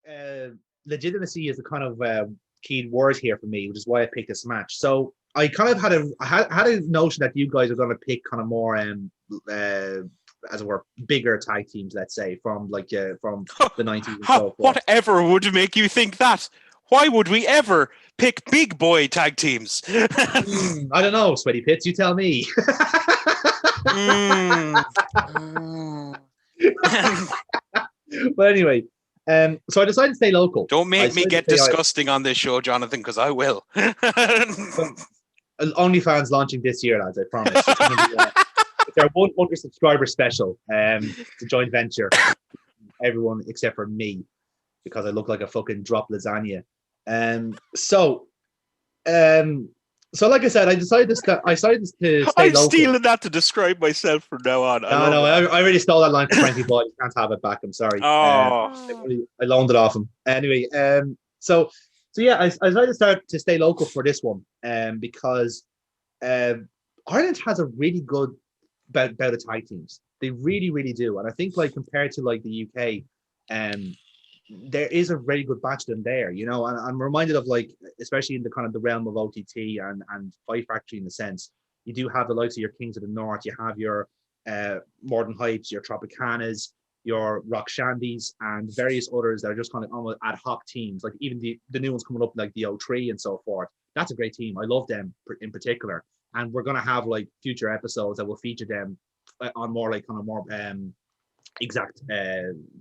uh, legitimacy is the kind of key word here for me, which is why I picked this match. So I kind of had a notion that you guys are going to pick kind of more uh, as it were bigger tag teams, let's say from the 90s and so forth. Whatever would make you think that? Why would we ever pick big boy tag teams? I don't know, Sweaty Pits. You tell me. But anyway, so I decided to stay local. Don't make me get disgusting on this show, Jonathan, because I will. OnlyFans launching this year, lads. I promise. It's our 100 subscriber special. It's a joint venture. Everyone except for me, because I look like a fucking drop lasagna. So like I said, I decided to stay local. I'm stealing that to describe myself from now on. I already stole that line from Frankie Boy. You can't have it back. I'm sorry. I loaned it off him. Anyway, so yeah, I decided to stay local for this one, because Ireland has a really good bout of tag teams. They really, really do, and I think like compared to like the UK, there is a very good batch of them there, and I'm reminded of like, especially in the kind of the realm of OTT and Fight Factory in a sense, you do have the likes of your Kings of the North, you have your Modern Hypes, your Tropicanas, your Rock Shandies, and various others that are just kind of almost ad hoc teams, like even the new ones coming up like the O3 and so forth. That's a great team. I love them in particular, and we're going to have like future episodes that will feature them on more like kind of more exact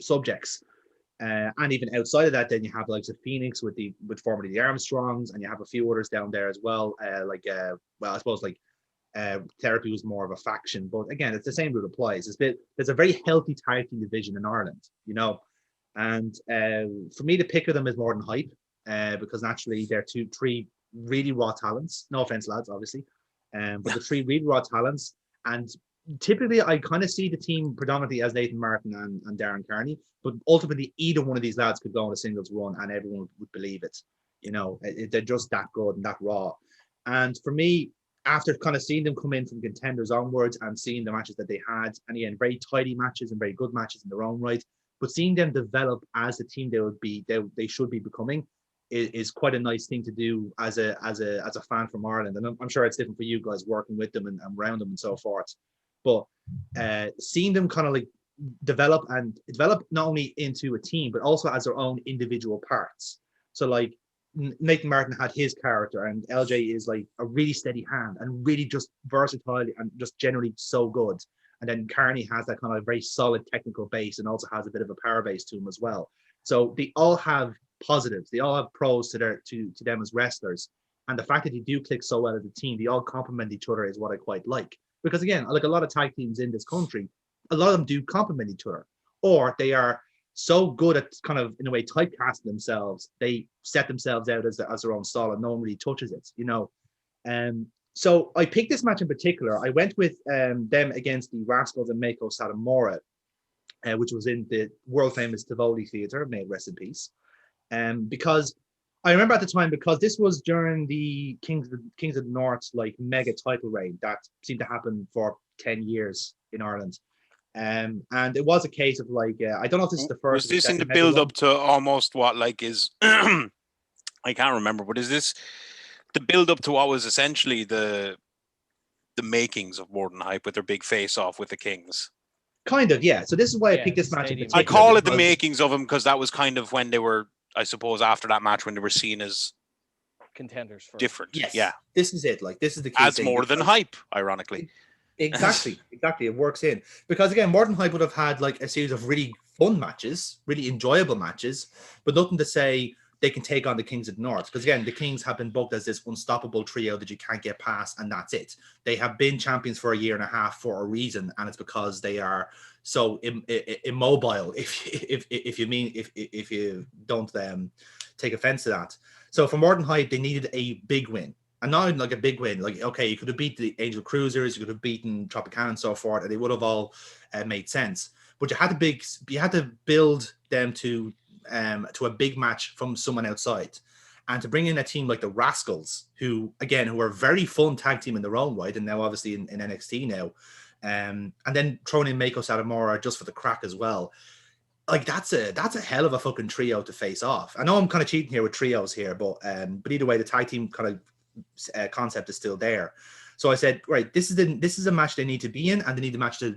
subjects. And even outside of that, then you have like the Phoenix with formerly the Armstrongs, and you have a few others down there as well. I suppose like Therapy was more of a faction, but again, it's the same rule applies. There's a very healthy tag team division in Ireland, and for me, the pick of them is more than Hype, because naturally they're three really raw talents. No offense, lads, obviously, but the three really raw talents. And typically, I kind of see the team predominantly as Nathan Martin and Darren Carney, but ultimately, either one of these lads could go on a singles run, and everyone would believe it. They're just that good and that raw. And for me, after kind of seeing them come in from contenders onwards and seeing the matches that they had, and again, very tidy matches and very good matches in their own right, but seeing them develop as the team they should be becoming is quite a nice thing to do as a fan from Ireland. And I'm sure it's different for you guys working with them and around them and so forth. But seeing them kind of like develop not only into a team, but also as their own individual parts. So like Nathan Martin had his character, and LJ is like a really steady hand and really just versatile and just generally so good. And then Carney has that kind of very solid technical base and also has a bit of a power base to him as well. So they all have positives. They all have pros to them as wrestlers. And the fact that they do click so well as a team, they all complement each other is what I quite like. Because again, like a lot of tag teams in this country, a lot of them do complement each other, or they are so good at kind of, in a way, typecasting themselves. They set themselves out as their own style, and no one really touches it, So I picked this match in particular. I went with them against the Rascals and Mako Satomura, which was in the world famous Tivoli Theatre, may it rest in peace. Because I remember at the time, because this was during the Kings of the North like mega title reign that seemed to happen for 10 years in Ireland. And it was a case of like, I don't know if this is the first. Was this in the build up to almost what like is, I can't remember, but is this the build up to what was essentially the makings of More Than Hype with their big face off with the Kings? Kind of, yeah. So this is why I picked this match in particular. I call it the makings of them because that was kind of when they were, I suppose, after that match when they were seen as contenders first. Different. Yes. Yeah. This is it. Like, this is the key as More Than Hype, ironically. Exactly. It works in. Because again, More Than Hype would have had like a series of really fun matches, really enjoyable matches, but nothing to say they can take on the Kings of the North. Because again, the Kings have been booked as this unstoppable trio that you can't get past, and that's it. They have been champions for a year and a half for a reason, and it's because they are so immobile. If you don't take offense to that. So for More Than Hype, they needed a big win. And not even like a big win. Like, okay, you could have beat the Angel Cruisers, you could have beaten Tropicana and so forth, and they would have all made sense. But you had to build them to a big match from someone outside, and to bring in a team like the Rascals, who are a very fun tag team in their own right, and now obviously in NXT now, and then throwing in Mako Satomura just for the crack as well. like that's a hell of a fucking trio to face off. I know I'm kind of cheating here with trios here, but either way, the tag team kind of concept is still there. So I said, right, this is a match they need to be in, and they need the match to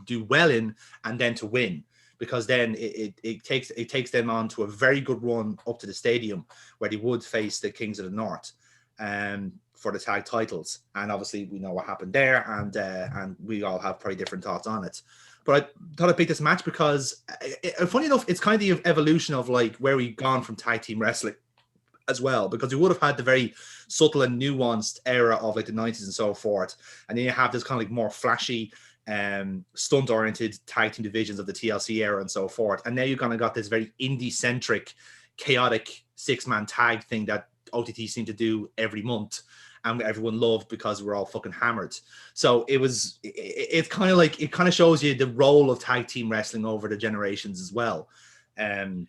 do well in, and then to win, because then it takes them on to a very good run up to the stadium where they would face the Kings of the North, for the tag titles. And obviously we know what happened there, and we all have probably different thoughts on it. But I thought I'd pick this match because, funny enough, it's kind of the evolution of like where we've gone from tag team wrestling as well, because we would have had the very subtle and nuanced era of like the 90s and so forth. And then you have this kind of like more flashy, stunt-oriented tag team divisions of the TLC era and so forth. And now you've kind of got this very indie-centric, chaotic six-man tag thing that OTT seem to do every month, and everyone loved because we're all fucking hammered. So it's kind of like, it kind of shows you the role of tag team wrestling over the generations as well. So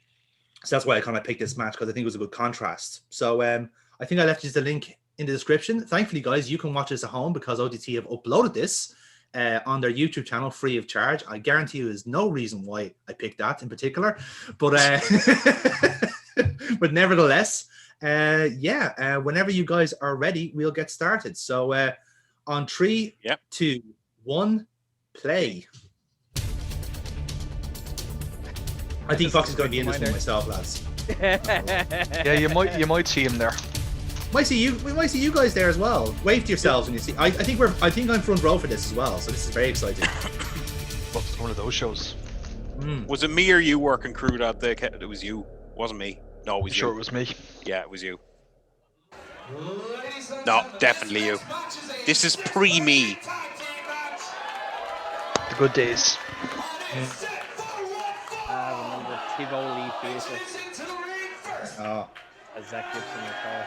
that's why I kind of picked this match, because I think it was a good contrast. So I think I left you the link in the description. Thankfully, guys, you can watch this at home because OTT have uploaded this on their YouTube channel free of charge. I guarantee you there's no reason why I picked that in particular, but but nevertheless, whenever you guys are ready, we'll get started. So on 3, 2, 1, play. I think Fox is going to be in this one myself, lads. Yeah, you might see him there. We might see you guys there as well. Wave to yourselves when you see. I think I'm front row for this as well, so this is very exciting. Well, it's one of those shows. Was it me or you working crew that day? It was you. It wasn't me. No, it was you. Sure, it was me. Yeah, it was you. No, definitely you. This is pre-me. The good days. Remember Tivoli Theatre Oh, as Zach Gibson in the car.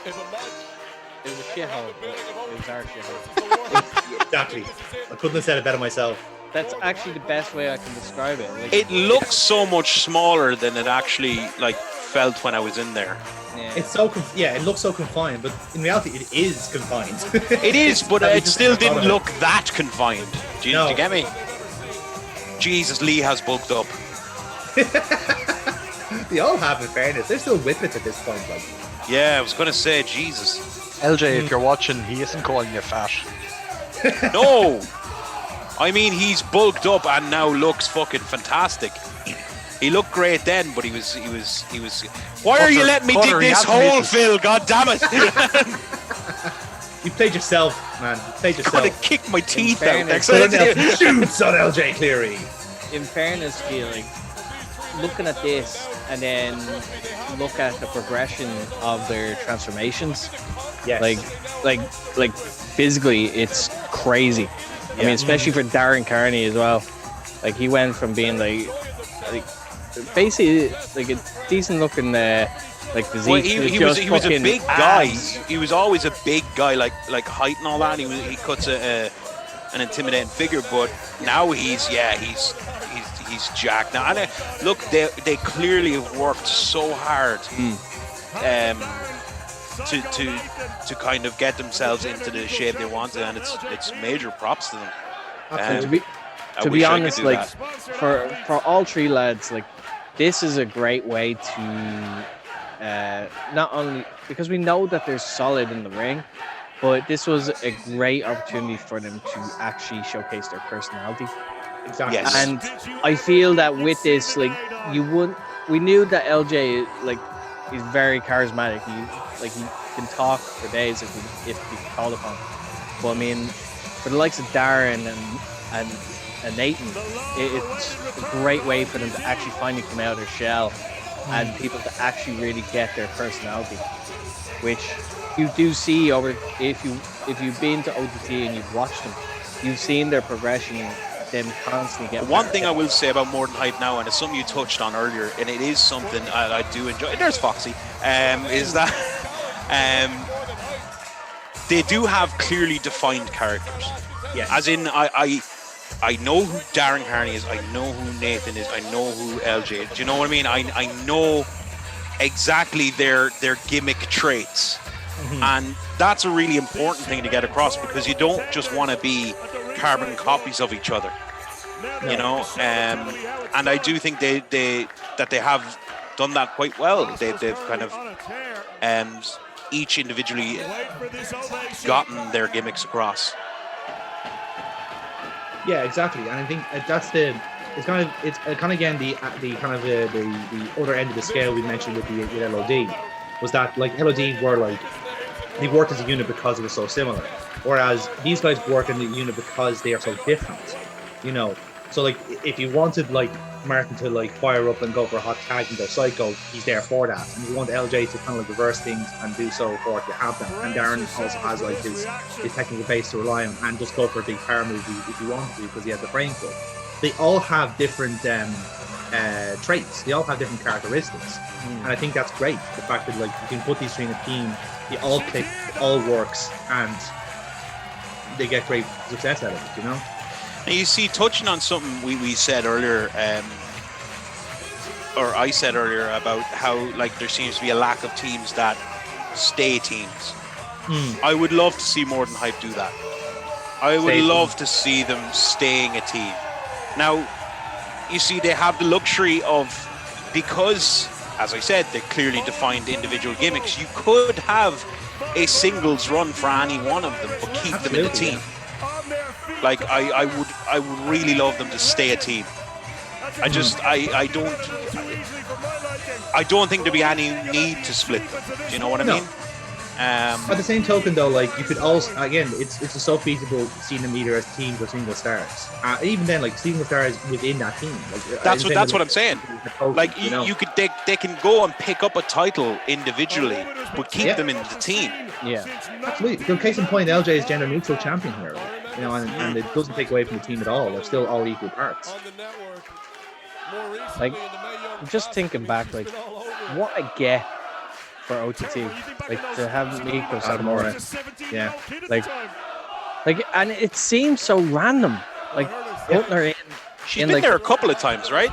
It was a shithole, but it was our shithole. exactly. I couldn't have said it better myself. That's actually the best way I can describe it. Like, It looks so much smaller than it actually like felt when I was in there. yeah. It's so it looks so confined, but in reality, it is confined. It is, but That was it just still the thought didn't of it. look that confined. Do you get me? Jesus, Lee has bulked up. They all have, in fairness. They're still whippets at this point. Like, Yeah, I was gonna say Jesus. LJ, if you're watching, he isn't calling you fat. No, I mean he's bulked up and now looks fucking fantastic. He looked great then, but he was. Why are you letting me dig this hole, Phil? God damn it! you played yourself, man. You played I'm gonna yourself. kick my teeth out. fairness- Shoots on LJ Cleary. In fairness, Gil, like looking at this and then look at the progression of their transformations. Yes. Like physically, it's crazy. I mean, especially for Darren Carney as well. Like he went from being like basically like a decent looking like physique. Well, he was a big guy. abs. He was always a big guy, like height and all that. And he cuts an intimidating figure, but now he's jacked now. And look, they clearly have worked so hard to kind of get themselves into the shape they wanted, and it's major props to them. To be honest, like for all three lads, like this is a great way to not only because we know that they're solid in the ring, but this was a great opportunity for them to actually showcase their personality. Exactly. Yes. And I feel that with this, like we knew that LJ like is very charismatic. He can talk for days if he called upon. But I mean, for the likes of Darren and Nathan, it's a great way for them to actually finally come out of their shell and people to actually really get their personality, which you do see over if you've been to OTT and you've watched them, you've seen their progression, them constantly get One better. thing I will say about More Than Hype now, and it's something you touched on earlier, and it is something I do enjoy. There's Foxy, is that they do have clearly defined characters. Yes. As in, I know who Darren Carney is, I know who Nathan is, I know who LJ is. Do you know what I mean? I know exactly their gimmick traits. And that's a really important thing to get across, because you don't just want to be carbon copies of each other. You know, and I do think they have done that quite well. They've kind of each individually gotten their gimmicks across. Yeah, exactly, and I think that's it's kind of again the kind of the other end of the scale we mentioned with LOD was that like LOD were like they worked as a unit because they were so similar, whereas these guys work in the unit because they are so different. You know, so like if you wanted like Martin to like fire up and go for a hot tag and go psycho, he's there for that. And if you want LJ to kind of like reverse things and do so forth, you have that. And Darren also has like his technical base to rely on and just go for a big power move if you want to because he has the frame for it. They all have different traits. They all have different characteristics, and I think that's great. The fact that like you can put these three in a team, they all click, it all works, and they get great success out of it. You know. And you see, touching on something we said earlier, or I said earlier about how like there seems to be a lack of teams that stay teams. I would love to see More Than Hype do that. I would love to see them staying a team. Now, you see, they have the luxury of, because, as I said, they're clearly defined individual gimmicks. You could have a singles run for any one of them, but keep them in the team. Like I would really love them to stay a team. I don't think there'd be any need to split them. Do you know what I mean? By the same token, though, like you could also again, it's just so feasible seeing them either as teams or single stars. Even then, like single stars within that team. Like, that's what I'm saying. Like you could they can go and pick up a title individually, but keep them in the team. Yeah, absolutely. So case in point, LJ is gender neutral champion here. You know, and it doesn't take away from the team at all. They're still all equal parts. Like, just thinking back, like, what I get for OTT, like, to have Miko Satomura. Yeah. Like, and it seems so random. Like, putting her in. She's been there a couple of times, right?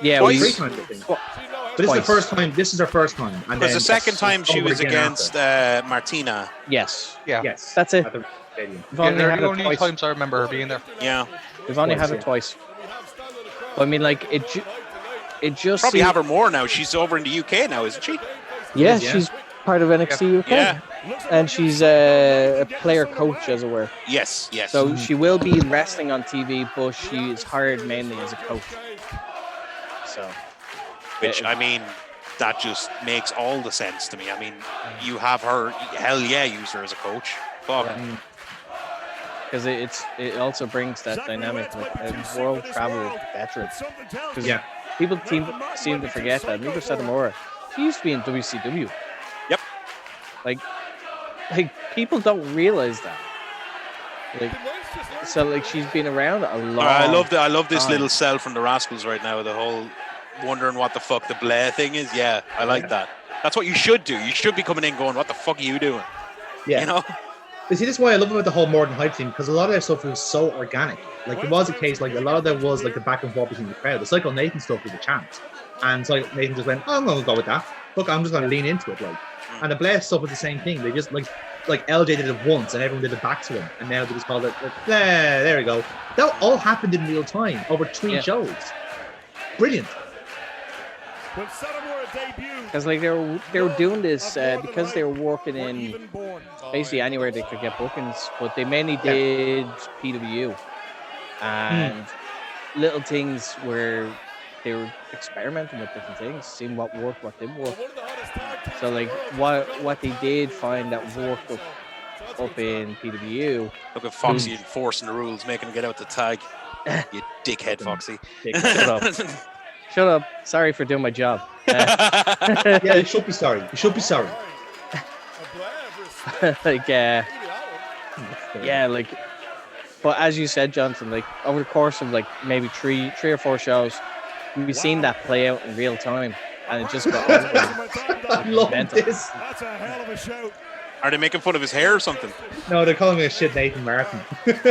Yeah, three times, I think. But this is the first time. This is her first time. And because the second time she was against Martina. Yes. Yeah. Yes. That's it. They're the only times I remember her being there. Yeah. We've only had her twice. I mean, like, it just probably have her more now. She's over in the UK now, isn't she? Yeah, she's part of NXT UK. Yeah. And she's a player coach, as it were. Yes. So she will be wrestling on TV, but she is hired mainly as a coach. So. Which, I mean, that just makes all the sense to me. I mean, you have her, hell yeah, use her as a coach. Fuck. Yeah. Because it also brings that dynamic with a world travel veteran. Because people seem to forget that Miko Satomura, she used to be in WCW. Yep. Like people don't realize that. Like, so like she's been around a long. I love this little cell from the Rascals right now. The whole wondering what the fuck the Blair thing is. Yeah, I like that. That's what you should do. You should be coming in going, "What the fuck are you doing?" Yeah. You know. You see, this is why I love about the whole More Than Hype team, because a lot of their stuff was so organic. Like, it was a case, like, a lot of there was, like, the back and forth between the crowd. The Psycho Nathan stuff was a chant. And so Nathan just went, oh, I'm going to go with that. Look, I'm just going to lean into it, like. And the Blair stuff was the same thing. They just, like LJ did it once, and everyone did it back to him. And now they just called it, there we go. That all happened in real time, over 3 shows. Brilliant. Because like they were doing this because they were working in basically anywhere they could get bookings, but they mainly did PW and little things where they were experimenting with different things, seeing what worked, what didn't work. So like what they did find that worked up in PW. Look at Foxy enforcing the rules, making him get out the tag. You dickhead, Foxy. Shut up. Shut up. Sorry for doing my job. Yeah, you should be sorry. You should be sorry. Like, yeah, like, but as you said, Jonathan, like, over the course of, like, maybe three or four shows, we've seen that play out in real time, and it just got I love this. That's a hell of a shout. Are they making fun of his hair or something? No, they're calling me a shit Nathan Martin.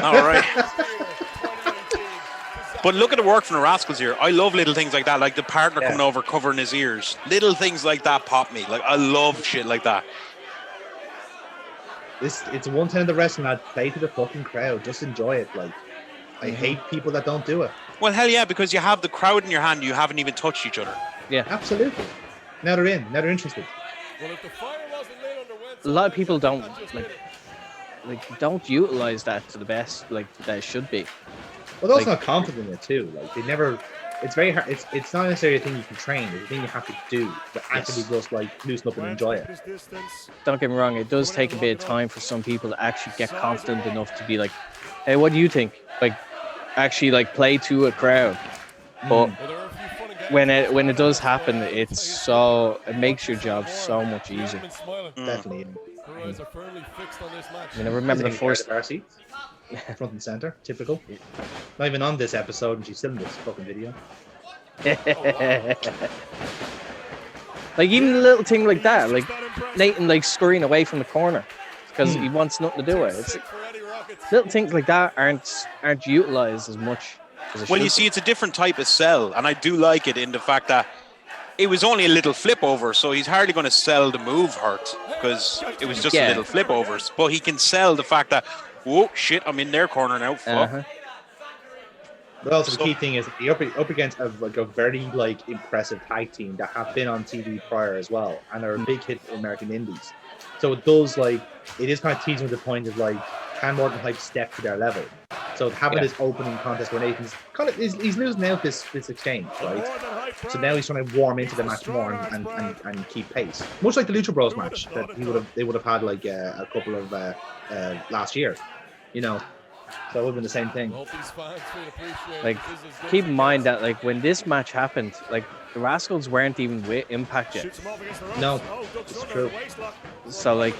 All right. But look at the work from the Rascals here. I love little things like that, like the partner coming over covering his ears. Little things like that pop me. Like, I love shit like that. It's one thing in the wrestling. I'd play to the fucking crowd. Just enjoy it. Like, I hate people that don't do it. Well, hell yeah, because you have the crowd in your hand. You haven't even touched each other. Yeah, absolutely. Now they're in. Now they're interested. A lot of people don't don't utilize that to the best like that it should be. Well, they're also not confident in it too. Like they never. It's very hard. It's not necessarily a thing you can train. It's a thing you have to do. But actually, just like loosen up and enjoy it. Don't get me wrong. It does take a bit of time for some people to actually get confident enough to be like, "Hey, what do you think?" Like, actually, like play to a crowd. But when it does happen, it makes your job so much easier. Definitely. I mean, I remember the first front and center, typical. Not even on this episode, and she's still in this fucking video. Like even a little thing like that, like Nathan like scurrying away from the corner because he wants nothing to do with it. It's, little things like that aren't utilized as much. Well, you see, it's a different type of sell, and I do like it in the fact that it was only a little flip over, so he's hardly going to sell the move hurt because it was just a little flip overs. But he can sell the fact that, whoa, shit, I'm in their corner now. Fuck. But also the key thing is you're up against a very like impressive tag team that have been on TV prior as well, and are a big hit for American Indies. So it does it is kind of teasing with the point of like, can Morton Hype step to their level? So having this opening contest where Nathan's he's losing out this exchange, right? So now he's trying to warm into the match more and keep pace, much like the Lucha Bros match that they would have had like a couple of last year, you know. So it would have been the same thing. Like, keep in mind that like when this match happened, like the Rascals weren't even with Impact yet. No, it's true. So like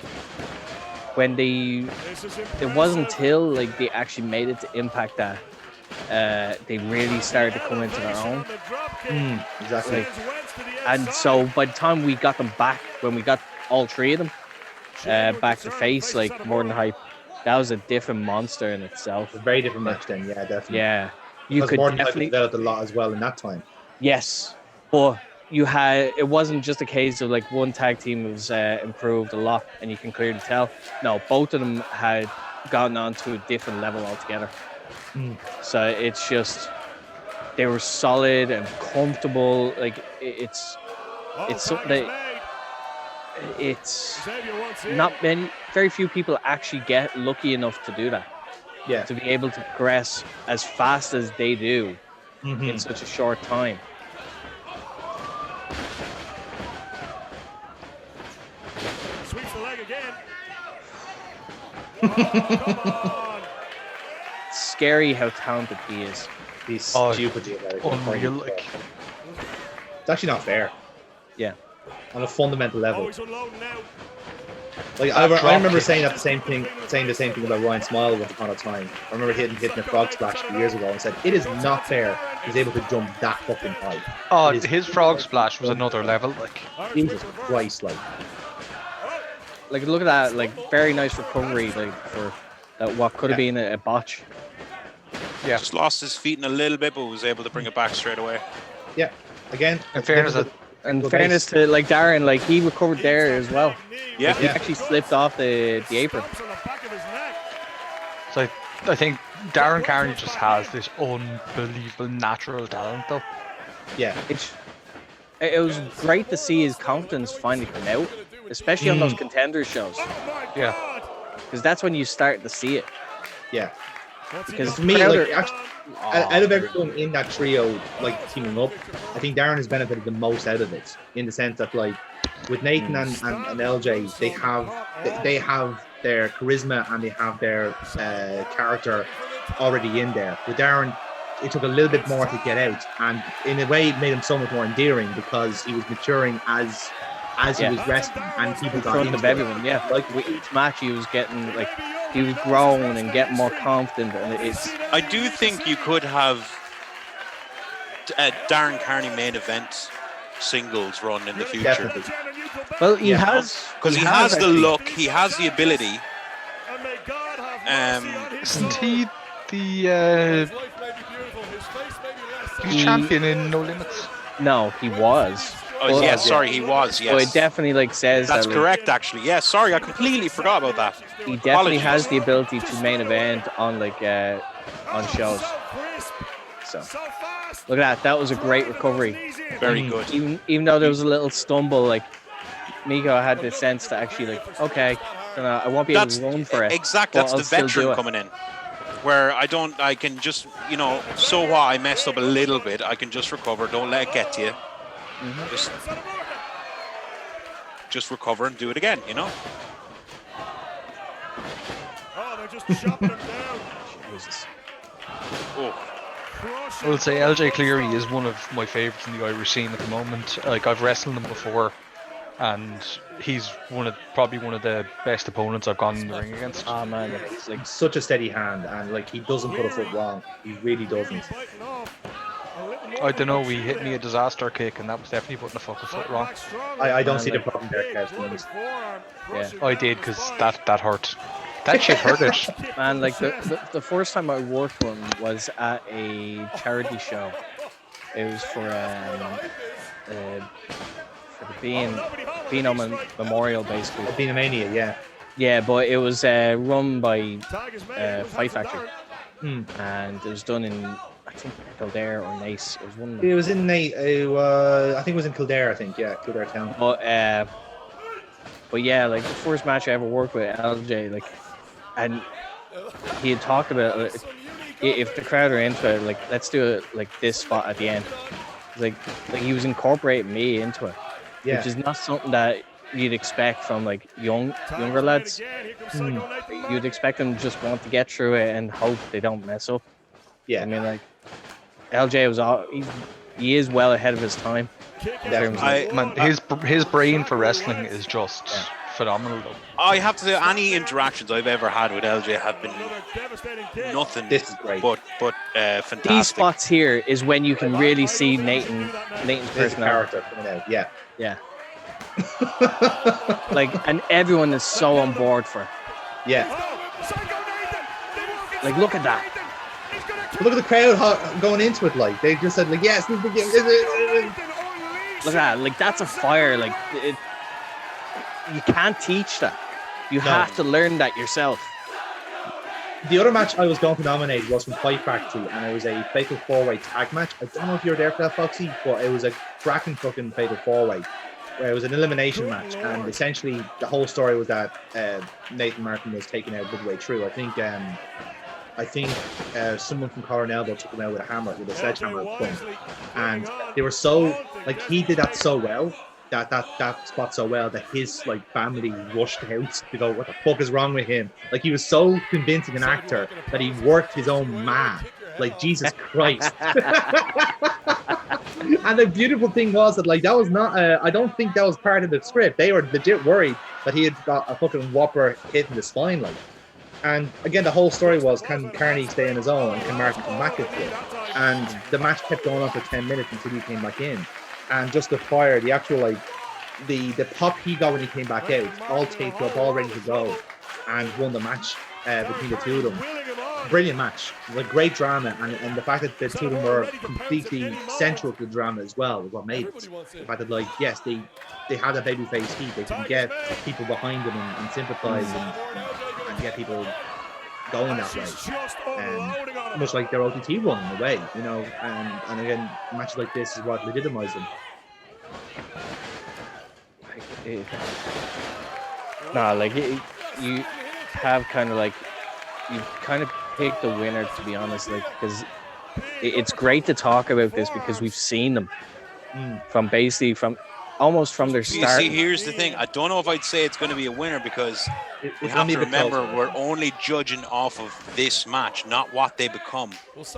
when it wasn't until like they actually made it to Impact that they really started to come into their own. Exactly. Like, and so by the time we got them back, when we got all three of them back to face, like More Than Hype, that was a different monster in itself. A very different match then, yeah, definitely. Yeah, you because could More Than definitely Hype developed a lot as well in that time. Yes, but it wasn't just a case of like one tag team was improved a lot, and you can clearly tell. No, both of them had gone on to a different level altogether. So it's just they were solid and comfortable. Like it's something that it's not very few people actually get lucky enough to do that. Yeah, to be able to progress as fast as they do in such a short time. Sweeps the leg again. Come on. It's scary how talented he is. He's stupidly unreal. Like, it's actually not fair. Yeah. On a fundamental level. He's unloading now. Like I remember saying the same thing about Ryan Smile once upon a time. I remember hitting a frog splash a few years ago and said it is not fair he's able to jump that fucking high. Oh, his frog splash was another level. Like, Jesus Christ, like look at that, like very nice recovery, like for what could have been a botch. Yeah, just lost his feet in a little bit, but was able to bring it back straight away. Yeah, again, in fairness to like Darren, like he recovered there as well. Yeah, like, he actually slipped off the apron. So I think Darren Carney just has this unbelievable natural talent, though. Yeah, it was great to see his confidence finally come out, especially on those contender shows. Yeah, because that's when you start to see it. Yeah, because to me, like, actually, out of everyone in that trio, like teaming up, I think Darren has benefited the most out of it, in the sense that like with Nathan and LJ, they have their charisma and they have their character already in there. With Darren, it took a little bit more to get out, and in a way, it made him so much more endearing because he was maturing as he was wrestling, and people got in front of everyone. Yeah, like with each match, he was getting like. He was growing and getting more confident, and I do think you could have Darren Carney main event singles run in the future. Definitely. Well, he has because he has the look, he has the ability. Isn't he the he's champion in No Limits? No, he was. Oh, yes, sorry, he was. So it Yes, definitely like says that's that like, correct. Actually, yes. Sorry, I completely forgot about that. he definitely Apologies. has the ability to main event on like on shows. So look at that. That was a great recovery. Very good. Even though there was a little stumble, like Miko had the sense to actually like, okay, then I won't be able to run for it. Exactly. but That's I'll the still do veteran it. coming in, where I can just, so what, I messed up a little bit. I can just recover. Don't let it get to you. Just recover and do it again. Oh, they're just chopping him down. Jesus. Oh, I would say LJ Cleary is one of my favourites in the Irish scene at the moment. Like, I've wrestled him before, and he's probably one of the best opponents I've gone in the ring against. Oh man, it's like He's such a steady hand, and like he doesn't put a foot wrong. He really doesn't. I don't know, he hit me a disaster kick, and that was definitely putting a fucking foot wrong. I don't Man, see like- the problem there, Kev, to be honest. Yeah. I did, because that hurt. That shit hurted. man, like the first time I worked with him was at a charity show. It was for the Beano Memorial, basically. Beanomania, yeah. Yeah, but it was run by Fight Factory, and it was done in, I think, Kildare or Nace. It was one of them. It was in Nate. I think it was in Kildare. I think, yeah, Kildare town. But yeah, like the first match I ever worked with LJ, like, and he had talked about if the crowd are into it, like let's do it like this spot at the end. Like he was incorporating me into it, Yeah. which is not something that you'd expect from like younger lads. You'd expect them to just want to get through it and hope they don't mess up. Yeah. I mean, like LJ was he is well ahead of his time. In terms of, Man, his brain for wrestling is just phenomenal, though. I have to say, any interactions I've ever had with LJ have been nothing. This is great. But fantastic. these spots here is when you can really see Nathan's His personality. character coming out, yeah. Yeah. Like, and everyone is so on board for it. Yeah. Like, look at that. But look at the crowd going into it. Like they just said, like, yes, this is the game. Look at that. Like, that's a fire. Like, you can't teach that. You have to learn that yourself. The other match I was going to nominate was from Fight Factory, and it was a fatal four-way tag match. I don't know if you were there for that, Foxy, but it was a cracking fucking fatal four-way, where it was an elimination match, and essentially the whole story was that Nathan Martin was taken out midway through. I think someone from Collar and Elbow took him out with a sledgehammer thumb. And they were so, like, he did that so well, that spot so well, that his, like, family rushed out to go, what the fuck is wrong with him? Like, he was so convincing an actor that he worked his own man. Like, Jesus Christ. And the beautiful thing was that, like, that was not, I don't think that was part of the script. They were legit worried that he had got a fucking whopper hit in the spine, like. And again, the whole story was, can Carney stay on his own and can Martin come back into it? And the match kept going on for 10 minutes until he came back in. And just the fire, the actual, like, the pop he got when he came back out, all taped up, all ready to go, and won the match between the two of them. Brilliant match, like, great drama, and the fact that the two of them were completely central to the drama as well was what made it. The fact that, like, yes, they had a babyface heat, they could get people behind them and sympathise and get people going that way, much like their OTT run in a way, you know. And again, matches like this is what legitimize them. You have kind of like, you kind of picked the winner, to be honest, like, because it's great to talk about this because we've seen them from almost from their start. See, here's the thing. I don't know if I'd say it's going to be a winner, because we have to remember we're only judging off of this match, not what they become.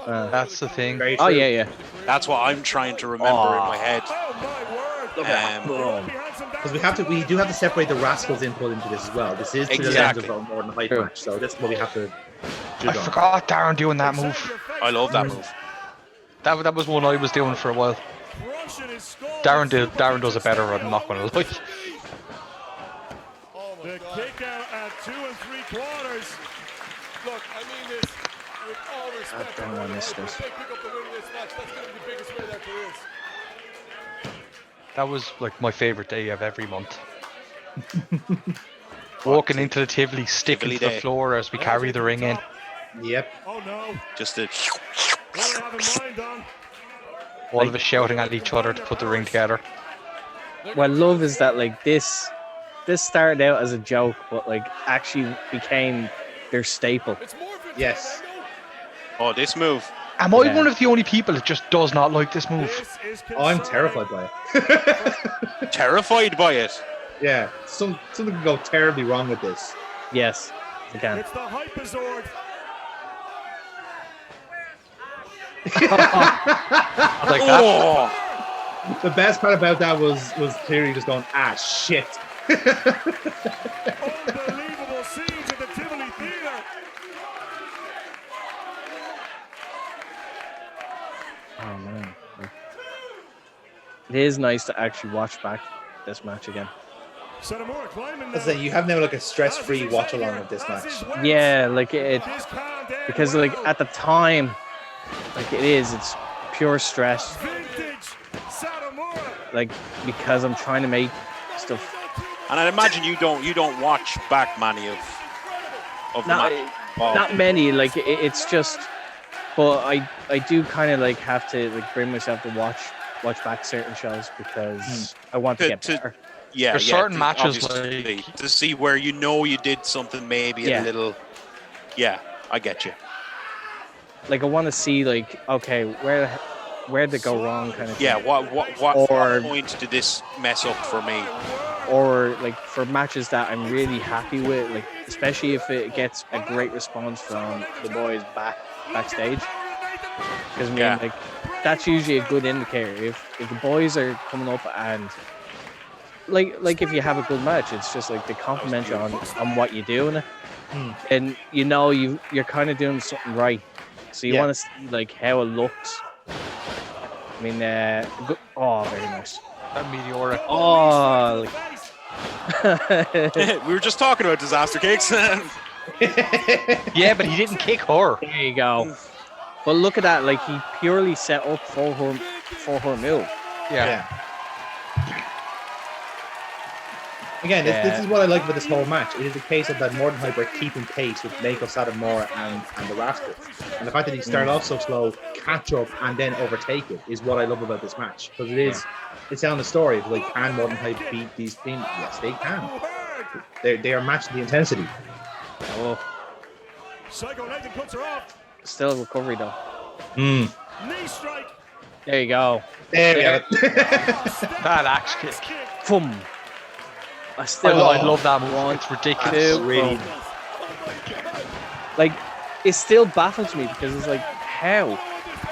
That's the thing. Oh yeah. That's what I'm trying to remember in my head. Because we do have to separate the Rascals input into this as well. This is to the lens of a more than a hype match, so that's what we have to judge I on. forgot Darren doing that move. I love that move. That was one I was doing for a while. Darren does it better, I'm not going to lie. The kick out at 2 3/4. Look, I mean this with all respect. I missed this. If they pick up the win in this match, that's going to be the biggest win that there is. That was like my favorite day of every month. Walking into the Tivoli, sticking Tivoli to the day. floor as we carry the ring in. Yep. Oh no. Just a What do they have in mind, Don? All of us shouting at each other to put the ring together. What I love is that like this started out as a joke, but like actually became their staple. It's more for Yes. oh, this move. Am I Yeah. one of the only people that just does not like this move? This is Oh, I'm concerning. terrified by it. Terrified by it. Yeah, something could go terribly wrong with this. Yes, they can. It's the Hyperzord. Like that. Oh, The best part about that was clearly just going, shit. Unbelievable scenes at the Tivoli Theatre. Oh man, it is nice to actually watch back this match again. Satomura climbing That's now. it, you have now like a stress-free watch along of this As match. his weight Yeah, like it is calmed down because like well. at the time, like it's pure stress. Vintage Satomura. Like because I'm trying to make stuff. and I imagine you don't watch back many of the Not, match. Oh, not many. Like it's just, but I do kind of like have to like bring myself to watch back certain shows because I want to To- get to- better. yeah, There's yeah, certain matches obviously, like- to see where you know you did something maybe Yeah. a little. Yeah, I get you. Like I want to see like okay where'd it go wrong kind of thing. Yeah, what Or- point did this mess up for me? Or like for matches that I'm really happy with, like especially if it gets a great response from the boys backstage. Because I mean, Yeah. like that's usually a good indicator. If the boys are coming up and like if you have a good match, it's just like they compliment you on what you do in it, and you know you're kind of doing something right. So you Yeah. want to see like how it looks. I mean, oh, very nice. That meteoric. Oh, like, We were just talking about disaster cakes. Yeah, but he didn't kick her. there you go. But look at that, like he purely set up for her move. Yeah. Again, Yeah. this is what I like about this whole match. It is a case of that Morton Hyper keeping pace with Mako Satomura and the Rascals. And the fact that he started off so slow, catch up, and then overtake it is what I love about this match. Because it's telling the story of like, can Morton Hyper beat these teams? Yes, they can. They are matching the intensity. Oh, Psycho Nathan puts her off. still a recovery though. Knee strike. There you go. There we have it. That axe kick. Boom. I love that move. want It's ridiculous. to really- boom. Like it still baffles me because it's like how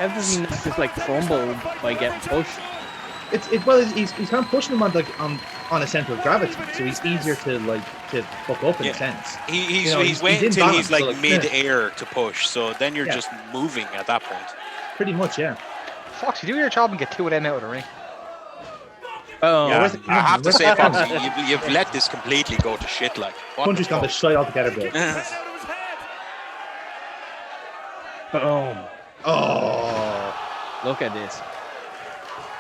does he not just like crumble by getting pushed? He's kind of pushing him on a center of gravity, so he's easier to fuck up in Yeah. a sense. He's You know, he's waiting in until balance, he's like so, like, mid-air to push. So then you're Yeah. just moving at that point. Pretty much, yeah. Foxy, do your job and get two of them out of the ring. Oh, Yeah, where's the- I have to say, where's the- Foxy, you've let this completely go to shit. Like, what Country's the gone to fuck? shite altogether, bro. Right out of his head. boom. Oh, Look at this.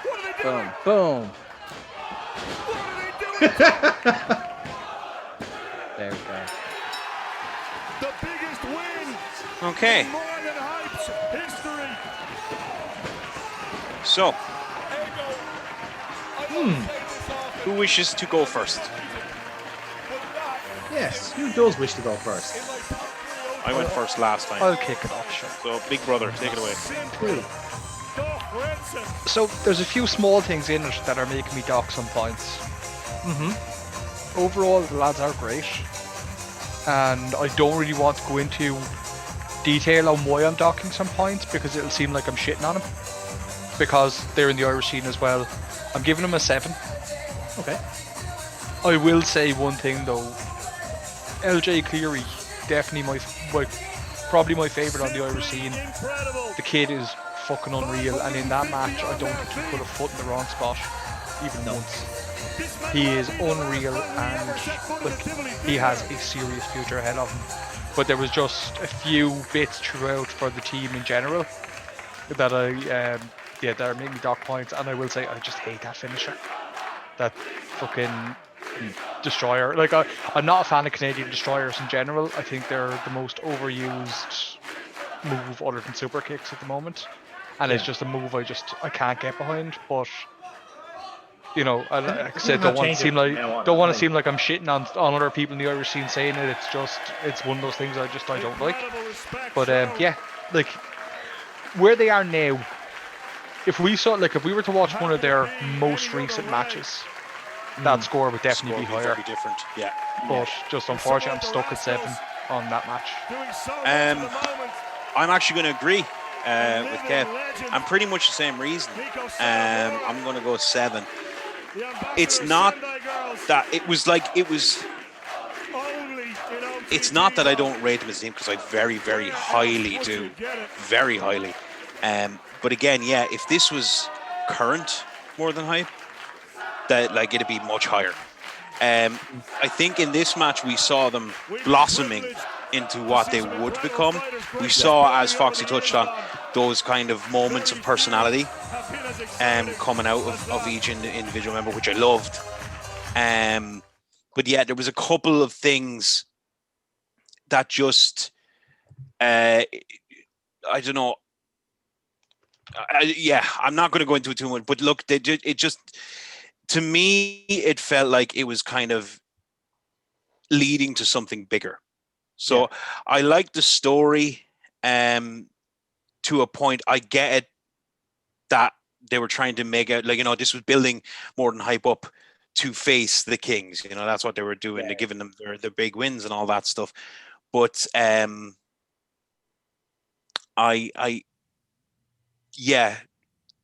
What are they doing? Boom, boom. What are they doing? There we go. The biggest win Okay, in more than Hype's history. so who wishes to go first? yes. Who does wish to go first? I went first last time. I'll kick it off, sure. So, Big Brother, take it away. So there's a few small things in it that are making me dock some points. Overall, the lads are great, and I don't really want to go into detail on why I'm docking some points because it'll seem like I'm shitting on them. Because they're in the Irish scene as well. I'm giving them a 7. Okay. I will say one thing though. LJ Cleary, definitely probably my favourite on the Irish scene. The kid is fucking unreal, and in that match, I don't think he put a foot in the wrong spot, even once. He is unreal, and like, he has a serious future ahead of him. But there was just a few bits throughout for the team in general that that are making me dock points, and I will say I just hate that finisher. that fucking Destroyer. Like, I'm not a fan of Canadian Destroyers in general. I think they're the most overused move other than super kicks at the moment, and it's just a move I can't get behind. But you know, like I said, don't want to seem like I'm shitting on other people in the Irish scene saying it. It's one of those things I don't like. But yeah, like where they are now, if we were to watch one of their most recent matches, that score would definitely be higher. Very different, yeah. But just unfortunately, I'm stuck at 7 on that match. I'm actually going to agree with Kev. I'm pretty much the same reason. I'm going to go 7. It's not that it's not that I don't rate them as a team, because I very, very highly do. Very highly. But again, yeah, if this was current more than hype, that like it'd be much higher. I think in this match we saw them blossoming into what they would become. We saw, as Foxy touched on, those kind of moments of personality coming out of each individual member, which I loved. But yeah, there was a couple of things that just I don't know. I'm not going to go into it too much, but look, it just, to me, it felt like it was kind of leading to something bigger. So I like the story to a point. I get it that they were trying to make it, like, you know, this was building more than hype up to face the Kings. You know, that's what they were doing. They're giving them their big wins and all that stuff. But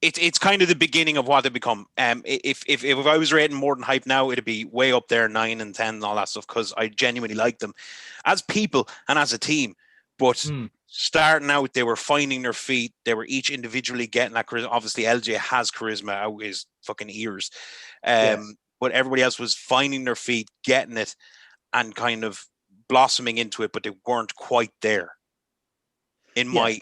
it's kind of the beginning of what they become. If I was rating more than hype now, it'd be way up there, 9 and 10 and all that stuff, because I genuinely like them as people and as a team. But starting out, they were finding their feet. They were each individually getting that charisma. Obviously, LJ has charisma out his fucking ears. But everybody else was finding their feet, getting it, and kind of blossoming into it, but they weren't quite there. In my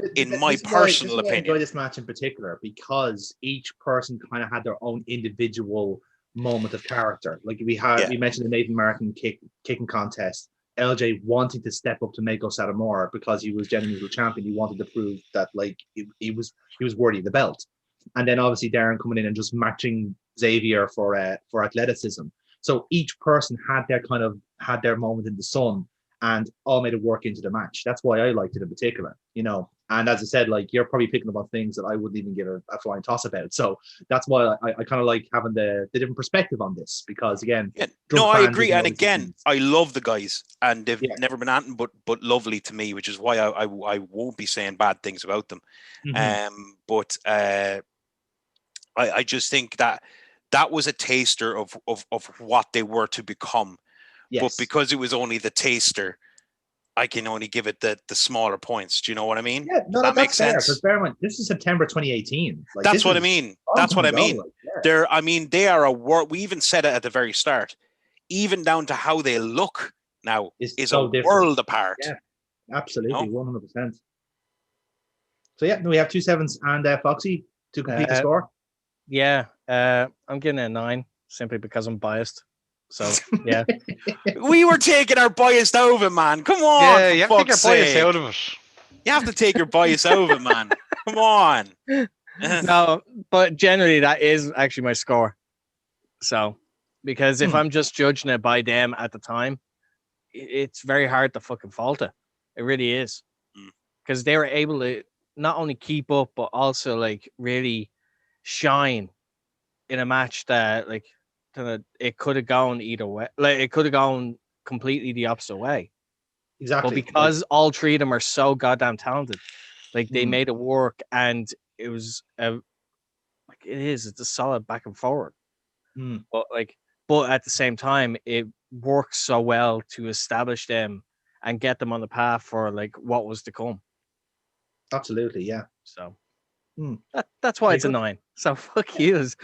personal opinion, I enjoy this match in particular because each person kind of had their own individual moment of character. Like we mentioned the Nathan Martin kicking contest. LJ wanting to step up to Mako Satomura because he was genuinely the champion. He wanted to prove that like he was worthy of the belt. And then obviously Darren coming in and just matching Xavier for athleticism. So each person had their moment in the sun and all made it work into the match. That's why I liked it in particular, you know. And as I said, like, you're probably picking up on things that I wouldn't even give a flying toss about. So that's why I kind of like having the different perspective on this, because again, I agree. And again, I love the guys, and they've never been anything but lovely to me, which is why I won't be saying bad things about them. But I just think that was a taster of what they were to become. Yes. But because it was only the taster, I can only give it the smaller points. Do you know what I mean? Yeah, no, that makes sense. Because bear in mind, this is September 2018. Like, that's what I mean. That's what I mean. Like, they are a world. We even said it at the very start. Even down to how they look now is so a different. World apart. Yeah, absolutely, 100%. So yeah, we have 2 7s and Foxy to complete the score. Yeah, I'm getting a 9 simply because I'm biased. So yeah, we were taking our bias out of it, man. Come on, yeah, you have to take your bias out of it. You have to take your bias out of it, man. Come on. No, but generally that is actually my score. So, because if I'm just judging it by them at the time, it's very hard to fucking fault it. It really is, because they were able to not only keep up but also like really shine in a match that like. It could have gone either way. Like it could have gone completely the opposite way. Exactly. But because all 3 of them are so goddamn talented, like they made it work, and it was it's a solid back and forward. But at the same time, it works so well to establish them and get them on the path for like what was to come. Absolutely, yeah. So that's why it's a 9. So fuck yous.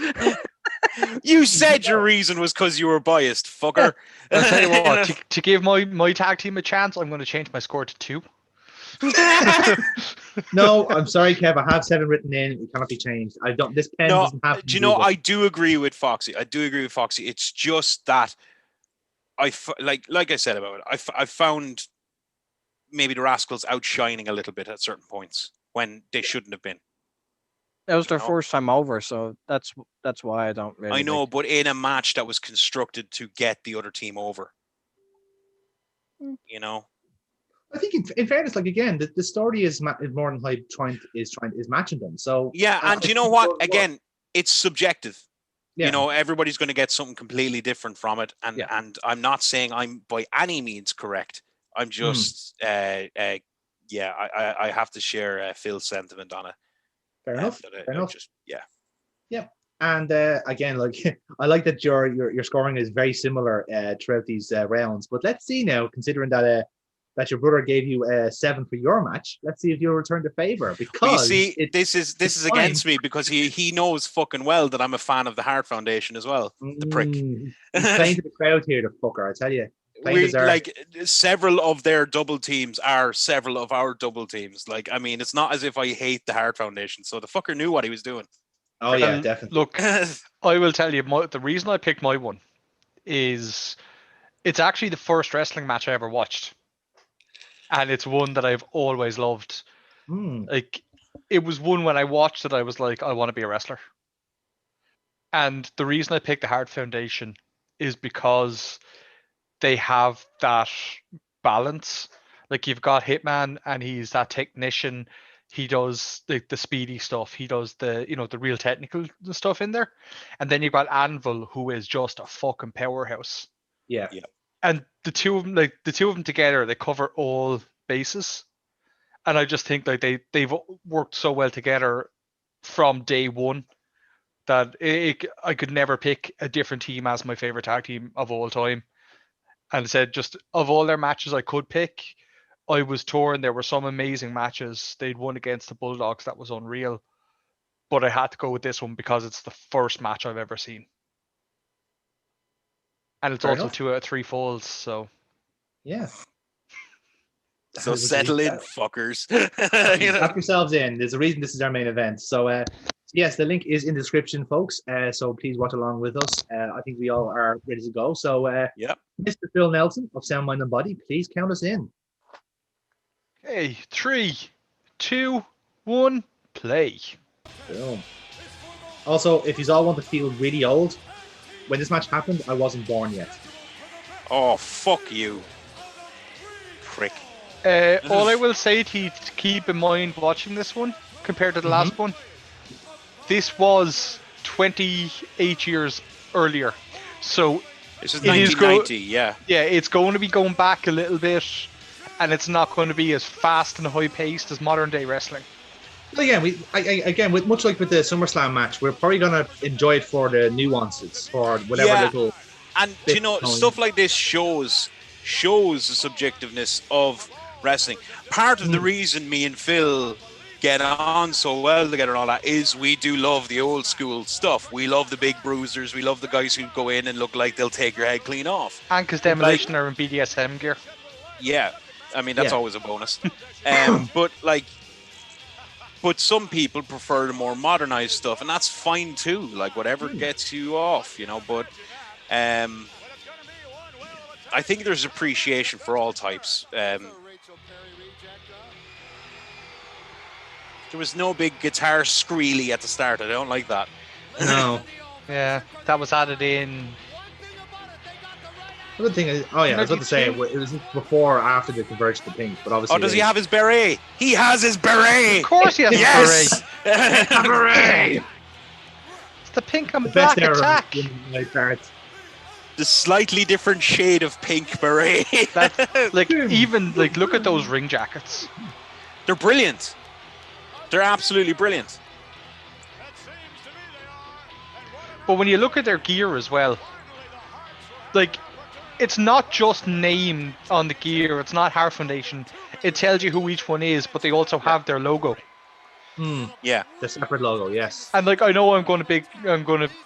You said your reason was because you were biased, fucker. I'll tell you what, to give my tag team a chance, I'm going to change my score to 2. No, I'm sorry, Kev. I have 7 written in. It cannot be changed. I don't. This pen No, doesn't have to. do you know? I do agree with Foxy. I do agree with Foxy. It's just that like I said about it. I found maybe the Rascals outshining a little bit at certain points when they shouldn't have been. That was their first time over, so that's why I don't really. I know, but in a match that was constructed to get the other team over, you know. I think, in fairness, like again, the story is more than hype is matching them. So yeah, and you know what? Again, it's subjective. Yeah. You know, everybody's going to get something completely different from it, and I'm not saying I'm by any means correct. I'm just, I have to share Phil's sentiment on it. Fair enough. Just, yeah. And again, like I like that your scoring is very similar throughout these rounds. But let's see now, considering that that your brother gave you 7 for your match. Let's see if you'll return the favor, because this is against me, because he knows fucking well that I'm a fan of the Heart Foundation as well. The prick. He's playing to the crowd here, the fucker. I tell you. We like several of their double teams are several of our double teams. Like, I mean, it's not as if I hate the Heart Foundation. So the fucker knew what he was doing. Oh yeah, definitely. Look, I will tell you, the reason I picked my one is it's actually the first wrestling match I ever watched, and it's one that I've always loved. Like, it was one when I watched it, I was like, I want to be a wrestler. And the reason I picked the Heart Foundation is because they have that balance. Like, you've got Hitman, and he's that technician. He does the speedy stuff. He does the real technical stuff in there. And then you've got Anvil, who is just a fucking powerhouse. Yeah. And the two of them together, they cover all bases. And I just think like they've worked so well together from day one that I could never pick a different team as my favorite tag team of all time. And I said, just of all their matches I could pick, I was torn. There were some amazing matches. They'd won against the Bulldogs. That was unreal. But I had to go with this one because it's the first match I've ever seen. And it's Fair also enough. 2 out of 3 falls. So Yeah. So settle in, fuckers. Strap yourselves in. There's a reason this is our main event. So yes, the link is in the description, folks. So please watch along with us. I think we all are ready to go. So Mr. Phil Nelson of Sound Mind and Body, please count us in. hey, 3, 2, 1, play. Boom. Also, if you all want to feel really old, when this match happened, I wasn't born yet. Oh, fuck you, prick. All I will say to keep in mind watching this one compared to the last one, this was 28 years earlier. So this is 1990, yeah. Yeah, it's going to be going back a little bit, and it's not going to be as fast and high paced as modern day wrestling. But again, much like with the SummerSlam match, we're probably gonna enjoy it for the nuances, for whatever little. And stuff like this shows the subjectiveness of wrestling. Part of the reason me and Phil get on so well together and all that is we do love the old school stuff. We love the big bruisers. We love the guys who go in and look like they'll take your head clean off. And because Demolition are in BDSM gear. Yeah, I mean that's always a bonus. But some people prefer the more modernized stuff, and that's fine too. Like whatever gets you off, But I think there's appreciation for all types. There was no big guitar screely at the start. I don't like that. No. Yeah, that was added in. The good thing is, I was about to say it was before or after the conversion to pink, but obviously. Oh, does he have his beret? He has his beret. Of course, he has his beret. Beret. It's the pink and black attack. The slightly different shade of pink beret. Look at those ring jackets. They're brilliant. They're absolutely brilliant. But when you look at their gear as well, like, it's not just named on the gear. It's not Heart Foundation. It tells you who each one is, but they also have their logo. Yeah, the separate logo. Yes. And like, I know I'm going to